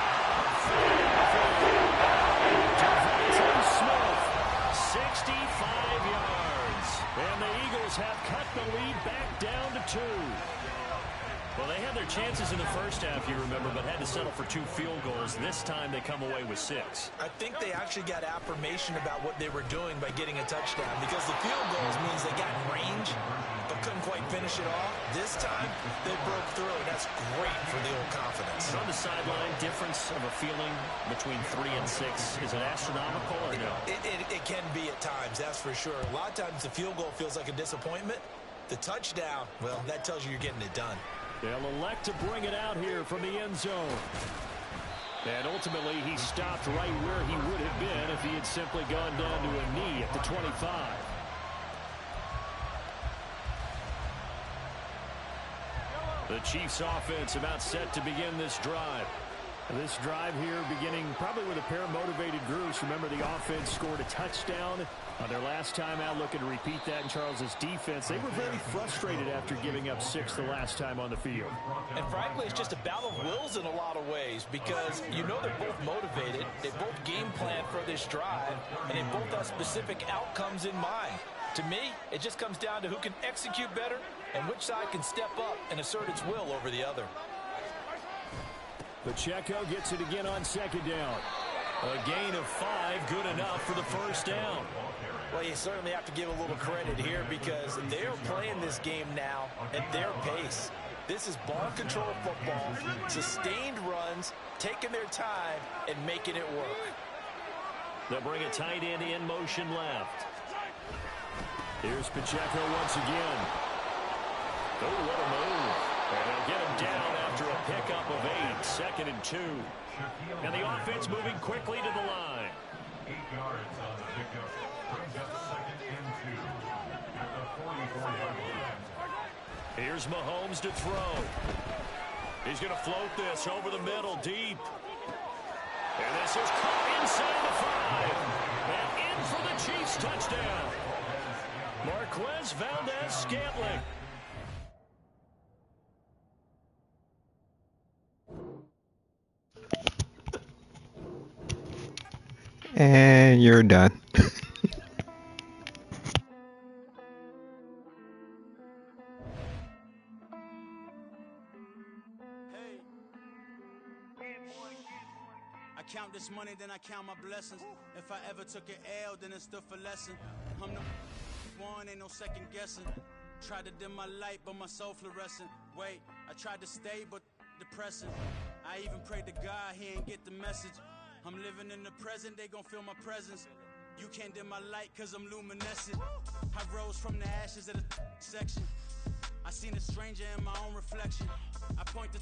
S2: Devontae Smith, 65 yards. And the Eagles have cut the lead back down to 2. Well, they had their chances in the first half, you remember, but had to settle for 2 field goals. This time they come away with 6.
S3: I think they actually got affirmation about what they were doing by getting a touchdown, because the field goals means they got in range but couldn't quite finish it off. This time they broke through, and that's great for the old confidence.
S2: On the sideline, difference of a feeling between 3 and 6, is it astronomical or no?
S3: It can be at times, that's for sure. A lot of times the field goal feels like a disappointment. The touchdown, well, that tells you you're getting it done.
S2: They'll elect to bring it out here from the end zone. And ultimately, he stopped right where he would have been if he had simply gone down to a knee at the 25. The Chiefs offense about set to begin this drive.
S6: This drive here beginning probably with a pair of motivated groups. Remember, the offense scored a touchdown on their last time out, looking to repeat that in Charles's defense. They were very frustrated after giving up 6 the last time on the field.
S3: And frankly, it's just a battle of wills in a lot of ways because you know they're both motivated. They both game plan for this drive, and they both have specific outcomes in mind. To me, it just comes down to who can execute better and which side can step up and assert its will over the other.
S2: Pacheco gets it again on second down. A gain of 5, good enough for the first down.
S3: Well, you certainly have to give a little credit here because they're playing this game now at their pace. This is ball control football, sustained runs, taking their time, and making it work.
S2: They'll bring a tight end in motion left. Here's Pacheco once again. Oh, what a move. And they'll get him down after a pickup of 8, 2nd and 2. And the offense moving quickly to the line.
S5: 8 yards on the pickup. Brings up 2nd and 2 at the 44-yard line.
S2: Here's Mahomes to throw. He's going to float this over the middle, deep. And this is caught inside the 5. And in for the Chiefs touchdown. Marquez Valdes-Scantling.
S4: And you're done.
S1: I count this money, then I count my blessings. If I ever took an L, then it stood for lesson. I'm the one, ain't no second guessing. Tried to dim my light, but my soul fluorescent. Wait, I tried to stay, but depressing. I even prayed to God, he ain't get the message. I'm living in the present, they gon' feel my presence. You can't dim my light, cause I'm luminescent. I rose from the ashes of the section. I seen a stranger in my own reflection. I point the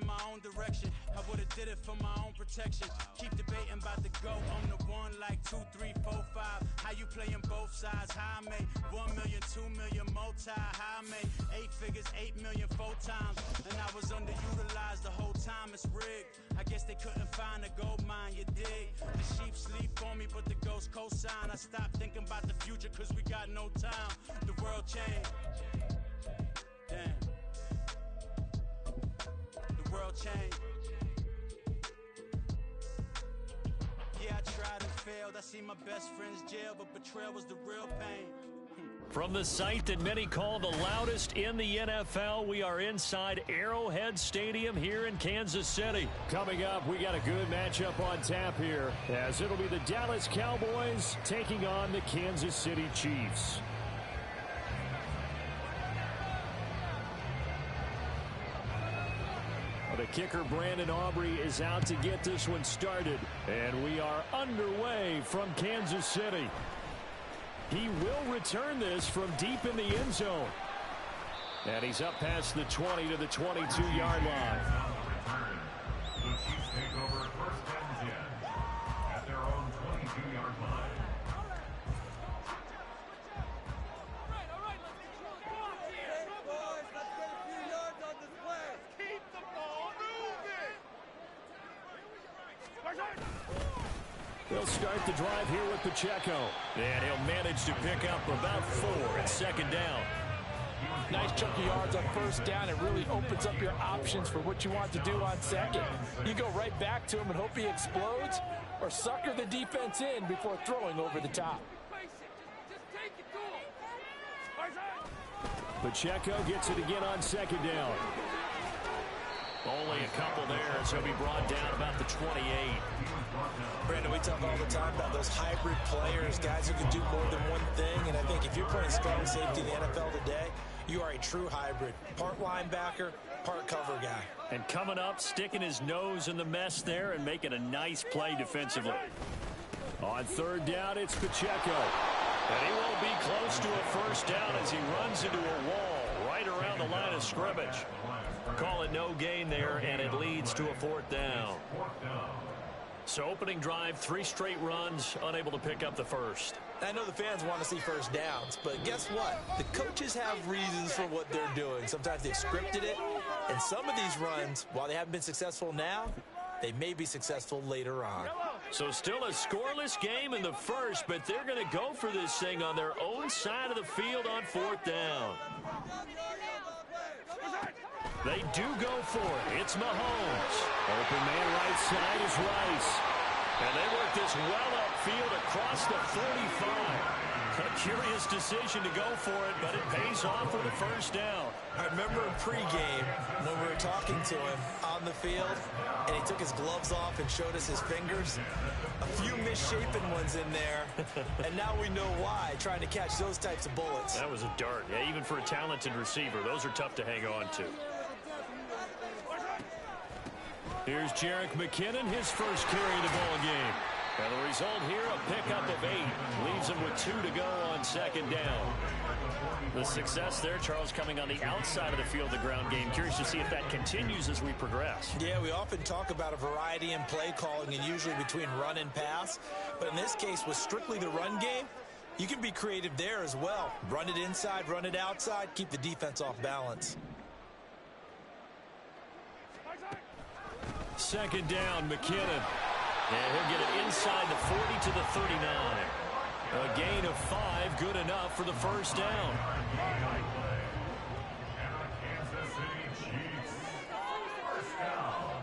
S1: in my own direction. I would've did it for my own protection. Keep debating about the go. I'm the one like 2, 3, 4, 5. How you playing both sides? How I made 1 million, 2 million, multi. How I made 8 figures, 8 million 4 times. And I was underutilized the whole time. It's rigged. I guess they couldn't find a gold mine, you dig? The sheep sleep on me, but the ghost co-sign. I stopped thinking about the future cause we got no time. The world changed. Damn. World change. Yeah, I tried and failed. I see my best friends jail, but betrayal was the real pain.
S2: From the site that many call the loudest in the NFL, we are inside Arrowhead Stadium here in Kansas City. Coming up, we got a good matchup on tap here, as it'll be the Dallas Cowboys taking on the Kansas City Chiefs. The kicker, Brandon Aubrey, is out to get this one started. And we are underway from Kansas City. He will return this from deep in the end zone. And he's up past the 20 to the 22-yard line.
S5: The Chiefs take over first and 10 at their own 22-yard line.
S2: They'll start the drive here with Pacheco. And he'll manage to pick up about 4 at second down.
S3: Nice chunk of yards on first down. It really opens up your options for what you want to do on second. You go right back to him and hope he explodes, or sucker the defense in before throwing over the top.
S2: Pacheco gets it again on second down. Only a couple there, so he'll be brought down about the 28.
S3: Brandon, we talk all the time about those hybrid players, guys who can do more than one thing, and I think if you're playing strong safety in the NFL today, you are a true hybrid. Part linebacker, part cover guy.
S2: And coming up, sticking his nose in the mess there and making a nice play defensively. On third down, it's Pacheco. And he will be close to a first down as he runs into a wall right around the line of scrimmage. Call it no gain there, and it leads to a fourth down. So opening drive, 3 straight runs, unable to pick up the first.
S3: I know the fans want to see first downs, but guess what? The coaches have reasons for what they're doing. Sometimes they've scripted it, and some of these runs, while they haven't been successful now, they may be successful later on.
S2: So still a scoreless game in the first, but they're going to go for this thing on their own side of the field on 4th down. They do go for it. It's Mahomes.
S6: Open man right side is Rice.
S2: And they work this well upfield across the 45. A curious decision to go for it, but it pays off with a first down.
S3: I remember in pregame when we were talking to him on the field, and he took his gloves off and showed us his fingers. A few misshapen ones in there, and now we know why, trying to catch those types of bullets.
S2: That was a dart. Yeah, even for a talented receiver, those are tough to hang on to. Here's Jerick McKinnon, his first carry of the ball game. And the result here, a pickup of 8. Leaves him with 2 to go on 2nd down. The success there, Charles, coming on the outside of the field, the ground game. Curious to see if that continues as we progress.
S3: Yeah, we often talk about a variety in play calling and usually between run and pass. But in this case, with strictly the run game, you can be creative there as well. Run it inside, run it outside, keep the defense off balance.
S2: 2nd down, McKinnon. And he'll get it inside the 40 to the 39. A gain of 5, good enough for the first down.
S5: Kansas City Chiefs. First down.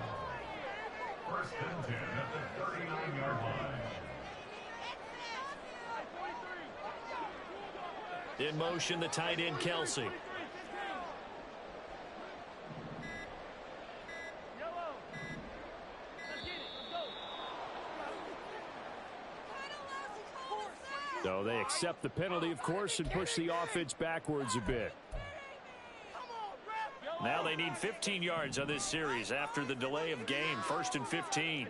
S5: 1st and 10 at the 39-yard line.
S2: In motion, the tight end, Kelsey.
S6: So they accept the penalty, of course, and push the offense backwards a bit.
S2: Now they need 15 yards on this series after the delay of game. 1st and 15.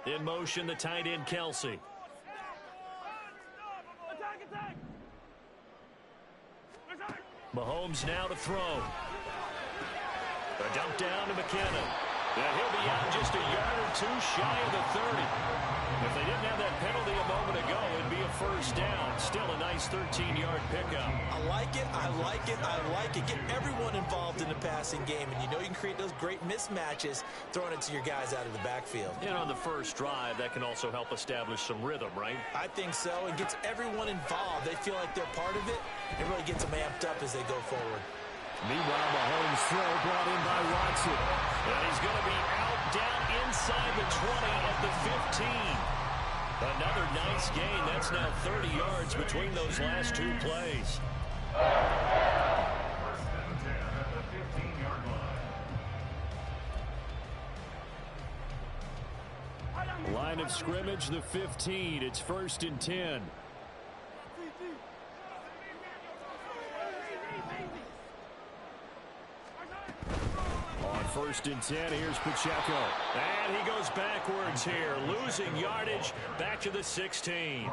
S2: In motion, the tight end, Kelsey. Mahomes now to throw. A dump down to McKinnon. And he'll be out just a yard or 2 shy of the 30. If they didn't have that penalty a moment ago, it'd be a first down. Still a nice 13-yard pickup.
S3: I like it, I like it, I like it. Get everyone involved in the passing game, and you know you can create those great mismatches throwing it to your guys out of the backfield.
S2: And on the first drive, that can also help establish some rhythm, right?
S3: I think so. It gets everyone involved. They feel like they're part of it. It really gets them amped up as they go forward.
S6: Meanwhile, Mahomes' throw brought in by Watson.
S2: And he's going to be out down inside the 20 at the 15. Another nice gain. That's now 30 yards between those last 2 plays.
S5: 1st and 10 at the 15-yard line.
S6: Line of scrimmage, the 15. It's 1st and 10. On 1st and 10, here's Pacheco.
S2: And he goes backwards here, losing yardage back to the 16.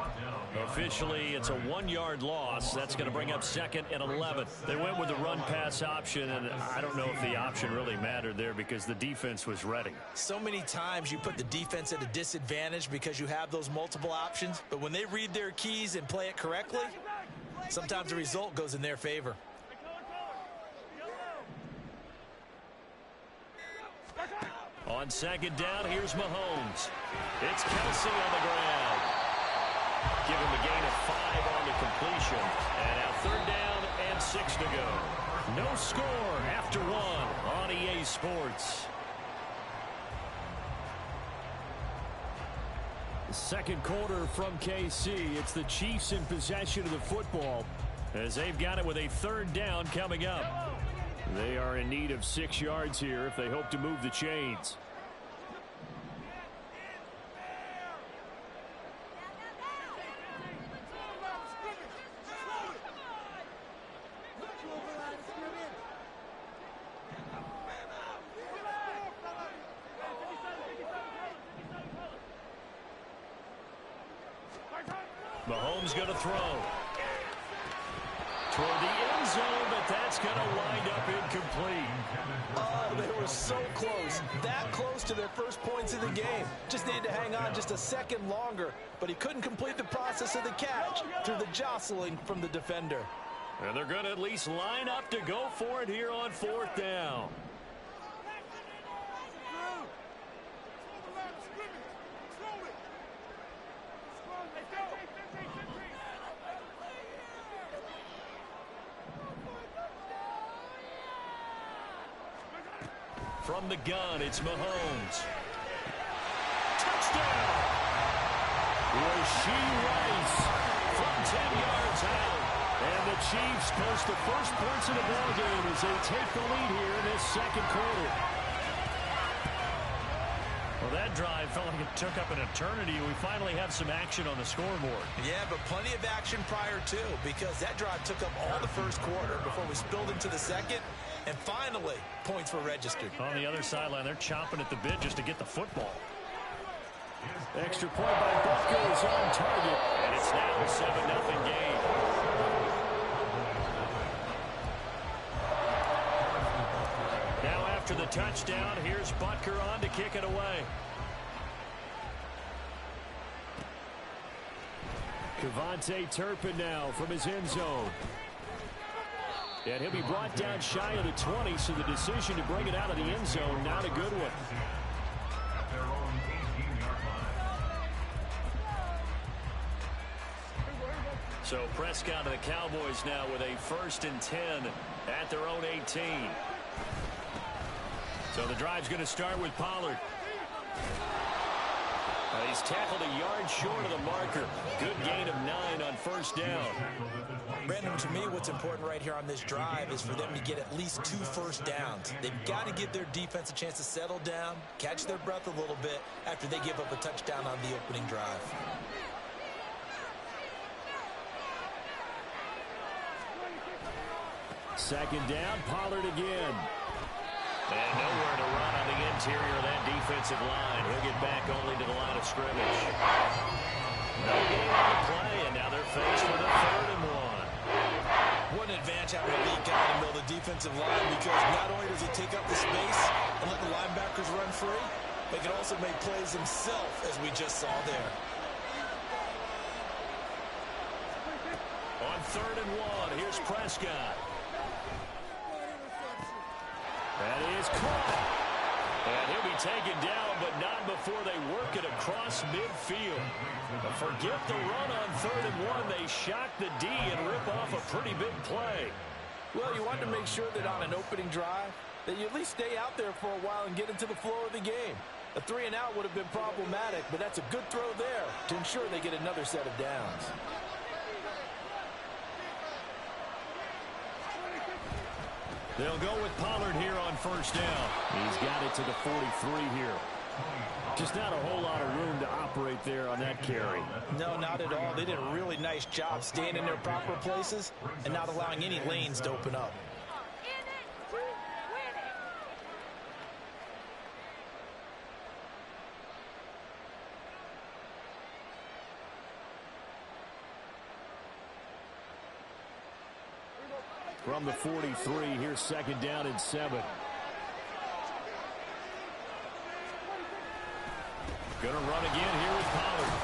S2: Officially, it's a 1-yard loss. That's going to bring up 2nd and 11. They went with the run-pass option, and I don't know if the option really mattered there because the defense was ready.
S3: So many times you put the defense at a disadvantage because you have those multiple options, but when they read their keys and play it correctly, sometimes the result goes in their favor.
S2: On 2nd down, here's Mahomes. It's Kelsey on the ground. Give him a gain of 5 on the completion. And now 3rd down and 6 to go. No score after 1 on EA Sports.
S6: Second quarter from KC. It's the Chiefs in possession of the football
S2: as they've got it with a 3rd down coming up.
S6: They are in need of 6 yards here if they hope to move the chains.
S2: Mahomes going to throw.
S6: toward the end zone, but that's going to wind up incomplete.
S3: Oh, they were so close. That close to their first points of the game. Just needed to hang on just a second longer, but he couldn't complete the process of the catch through the jostling from the defender.
S6: And they're going to at least line up to go for it here on 4th down. From the gun, it's Mahomes. Touchdown! Rashee Rice from 10 yards out. And the Chiefs post the first points of the ballgame as they take the lead here in this second quarter. Well, that drive felt like it took up an eternity. We finally have some action on the scoreboard.
S3: Yeah, but plenty of action prior to, because that drive took up all the first quarter before we spilled into the second. And finally, points were registered.
S6: On the other sideline, they're chomping at the bit just to get the football. Extra point by Butker is on target. And it's now a 7-0 game. Now after the touchdown, here's Butker on to kick it away. Kevontae Turpin now from his end zone. And he'll be brought down shy of the 20, so the decision to bring it out of the end zone, not a good one.
S5: At their own 18-yard line.
S6: So Prescott and the Cowboys now with a 1st and 10 at their own 18. So the drive's going to start with Pollard. He's tackled a yard short of the marker. Good gain of 9 on 1st down.
S3: Brandon, to me, what's important right here on this drive is for them to get at least 2 first downs. They've got to give their defense a chance to settle down, catch their breath a little bit after they give up a touchdown on the opening drive.
S6: Second down, Pollard again. And nowhere to run on the interior of that defensive line. He'll get back only to the line of scrimmage. No gain on the play, and now they're faced with a 3rd and 1.
S3: What an advantage having a lead guy in the middle of the defensive line, because not only does he take up the space and let the linebackers run free, but he can also make plays himself, as we just saw there.
S6: On 3rd and 1, here's Prescott. That is caught. And he'll be taken down, but not before they work it across midfield. But forget the run on 3rd and 1. They shock the D and rip off a pretty big play.
S3: Well, you want to make sure that on an opening drive, that you at least stay out there for a while and get into the flow of the game. A 3 and out would have been problematic, but that's a good throw there to ensure they get another set of downs.
S6: They'll go with Pollard here on 1st down. He's got it to the 43 here. Just not a whole lot of room to operate there on that carry.
S3: No, not at all. They did a really nice job staying in their proper places and not allowing any lanes to open up.
S6: From the 43, here's 2nd down and 7. Gonna run again here with Pollard.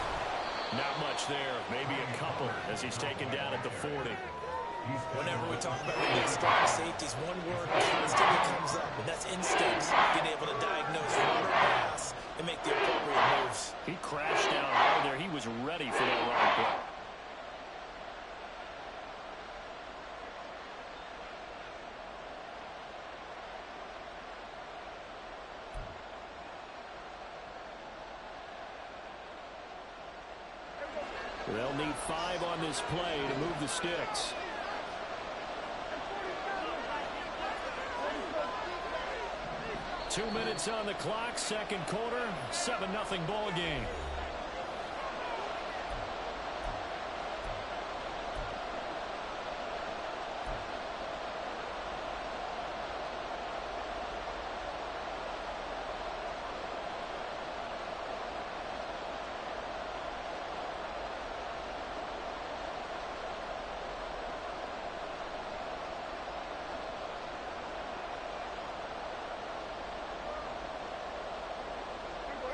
S6: Not much there, maybe a couple as he's taken down at the 40.
S3: Whenever we talk about the strong safeties, one word constantly comes up, and that's instincts. Being able to diagnose run or pass and make the appropriate moves.
S6: He crashed down hard there. He was ready for that run play. They'll need 5 on this play to move the sticks. Two minutes on the clock, second quarter, 7-0 ball game.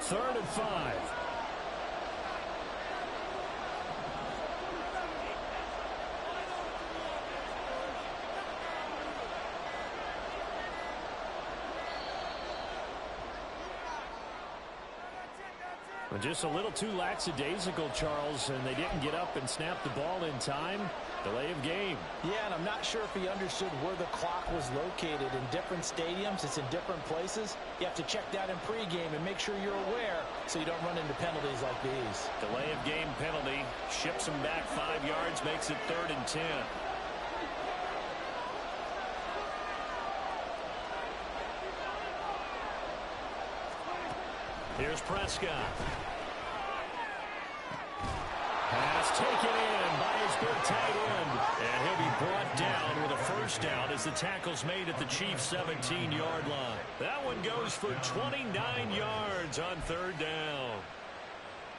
S6: 3rd and 5. Just a little too lackadaisical, Charles, and they didn't get up and snap the ball in time. Delay of game.
S3: Yeah, and I'm not sure if he understood where the clock was located. In different stadiums, it's in different places. You have to check that in pregame and make sure you're aware so you don't run into penalties like these.
S2: Delay of game penalty. Ships him back 5 yards, makes it 3rd and 10. Here's Prescott. Pass taken in by his big tight end. And he'll be brought down with a first down as the tackle's made at the Chiefs' 17-yard line. That one goes for 29 yards on 3rd down.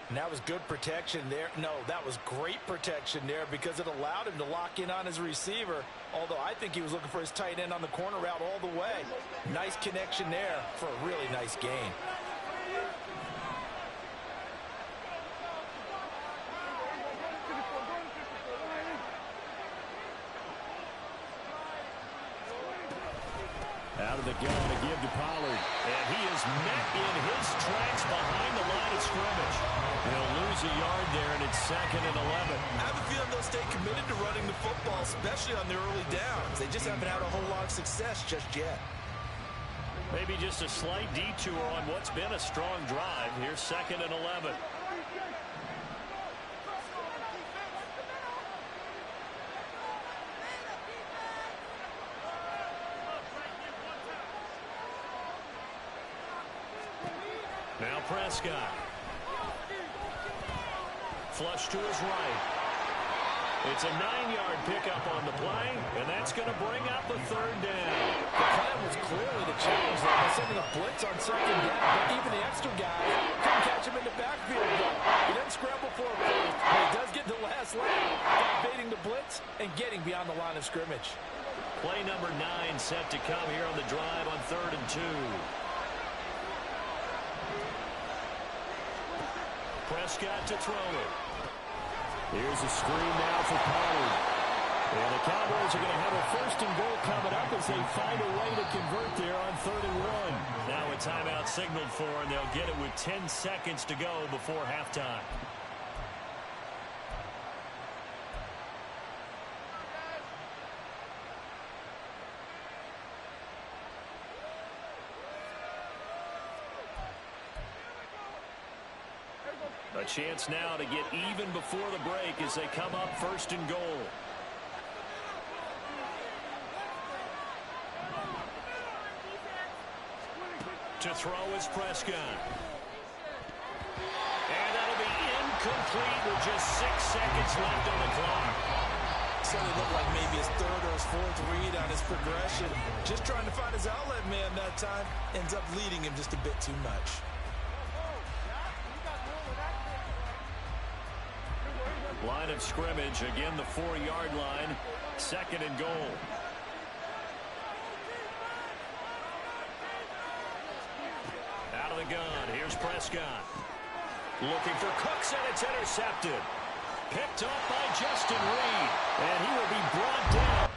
S3: And that was good protection there. No, that was great protection there because it allowed him to lock in on his receiver. Although I think he was looking for his tight end on the corner route all the way. Nice connection there for a really nice gain.
S6: Out of the gun to give to Pollard.
S2: And he is met in his tracks behind the line of scrimmage. He'll lose a yard there, and it's 2nd and 11.
S3: I have a feeling they'll stay committed to running the football, especially on the early downs. They just haven't had a whole lot of success just yet.
S2: Maybe just a slight detour on what's been a strong drive. Here's 2nd and 11. Now Prescott. Flush to his right. It's a 9-yard pickup on the play, and that's going to bring up the 3rd down.
S3: The plan was clearly to challenge them by sending a blitz on 2nd down, but even the extra guy couldn't catch him in the backfield. He didn't scramble for a first, but he does get the last lap by evading the blitz and getting beyond the line of scrimmage.
S2: Play number 9 set to come here on the drive on 3rd and 2. Prescott to throw it.
S6: Here's a screen now for Pollard. And the Cowboys are going to have a 1st and goal coming up as they find a way to convert there on 3rd and 1.
S2: Now a timeout signaled for, and they'll get it with 10 seconds to go before halftime. A chance now to get even before the break as they come up 1st and goal. To throw is Prescott. And that'll be incomplete with just 6 seconds left on the clock.
S3: Certainly looked like maybe his 3rd or his 4th read on his progression. Just trying to find his outlet man that time. Ends up leading him just a bit too much.
S2: Line of scrimmage, again the 4-yard line, 2nd and goal. Out of the gun, here's Prescott. Looking for Cooks, and it's intercepted. Picked up by Justin Reed, and he will be brought down.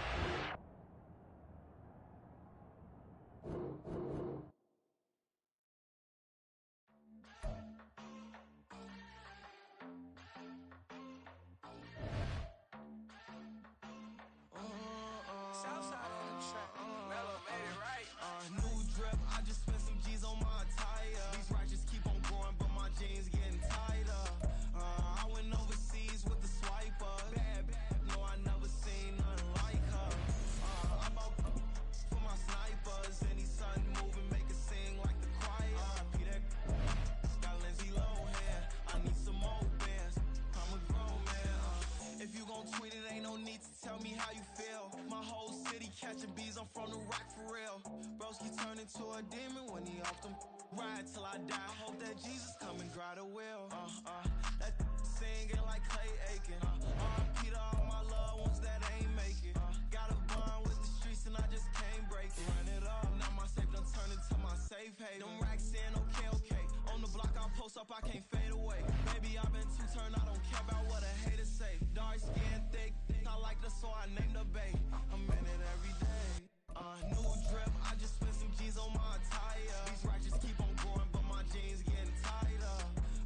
S7: Catching bees, I'm from the rock for real. Broski turn into a demon when he off them. Ride till I die. Hope that Jesus come and grab the wheel. That singing like Clay Aiken. Peter, all my loved ones that ain't make it. Got a bond with the streets and I just can't break it. Run it up. Now my safe done turned into my safe haven. Them racks in, okay. On the block, I post up, I can't fade away. Baby, I've been too turned, I don't care about what a hater say. Dark skin, thick, I like the so I named the bay. I'm in it every day. New drip, I just spent some G's on my attire. These righteous keep on going, but my jeans getting tighter.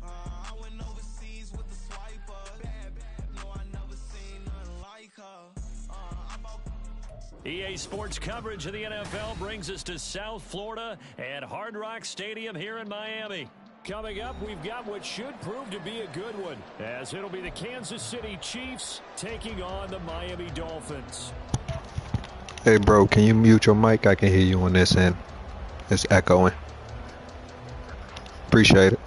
S7: I went overseas with the swiper. Bad, no, I never seen nothing like her.
S2: EA Sports coverage of the NFL brings us to South Florida at Hard Rock Stadium here in Miami.
S6: Coming up, we've got what should prove to be a good one, as it'll be the Kansas City Chiefs taking on the Miami Dolphins.
S4: Hey bro, can you mute your mic? I can hear you on this end. It's echoing. Appreciate it.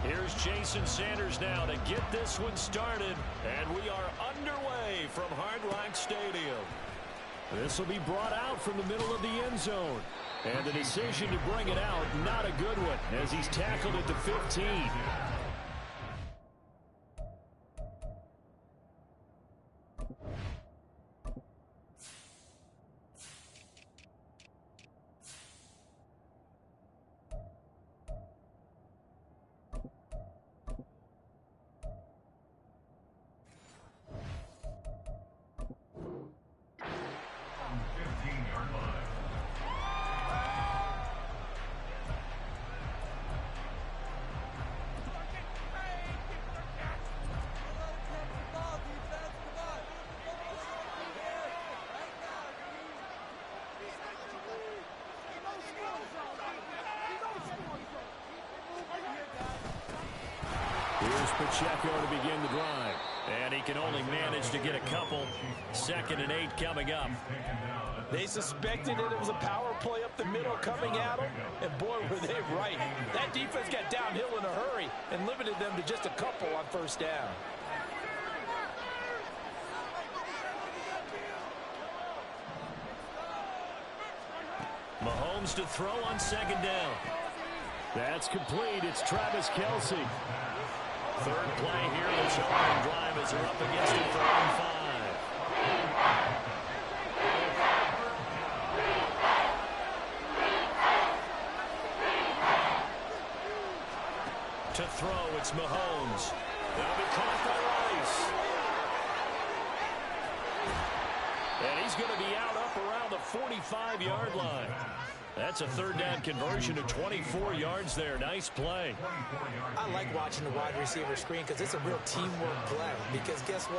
S2: Here's Jason Sanders now to get this one started, and we are underway from Hard Rock Stadium.
S6: This will be brought out from the middle of the end zone. And the decision to bring it out, not a good one, as he's tackled at the 15. Here's Pacheco to begin the drive.
S2: And he can only manage to get a couple. 2nd and 8 coming up.
S3: They suspected it was a power play up the middle coming at them, and boy, were they right. That defense got downhill in a hurry and limited them to just a couple on first down.
S2: Mahomes to throw on 2nd down.
S6: That's complete. It's Travis Kelce.
S2: 3rd play here. This opening drive as they're up against it 4th and 5. To throw, it's Mahomes. That'll be caught by Rice. And he's going to be out up around the 45-yard line. That's a 3rd down conversion to 24 yards there. Nice play.
S3: I like watching the wide receiver screen because it's a real teamwork play. Because guess what?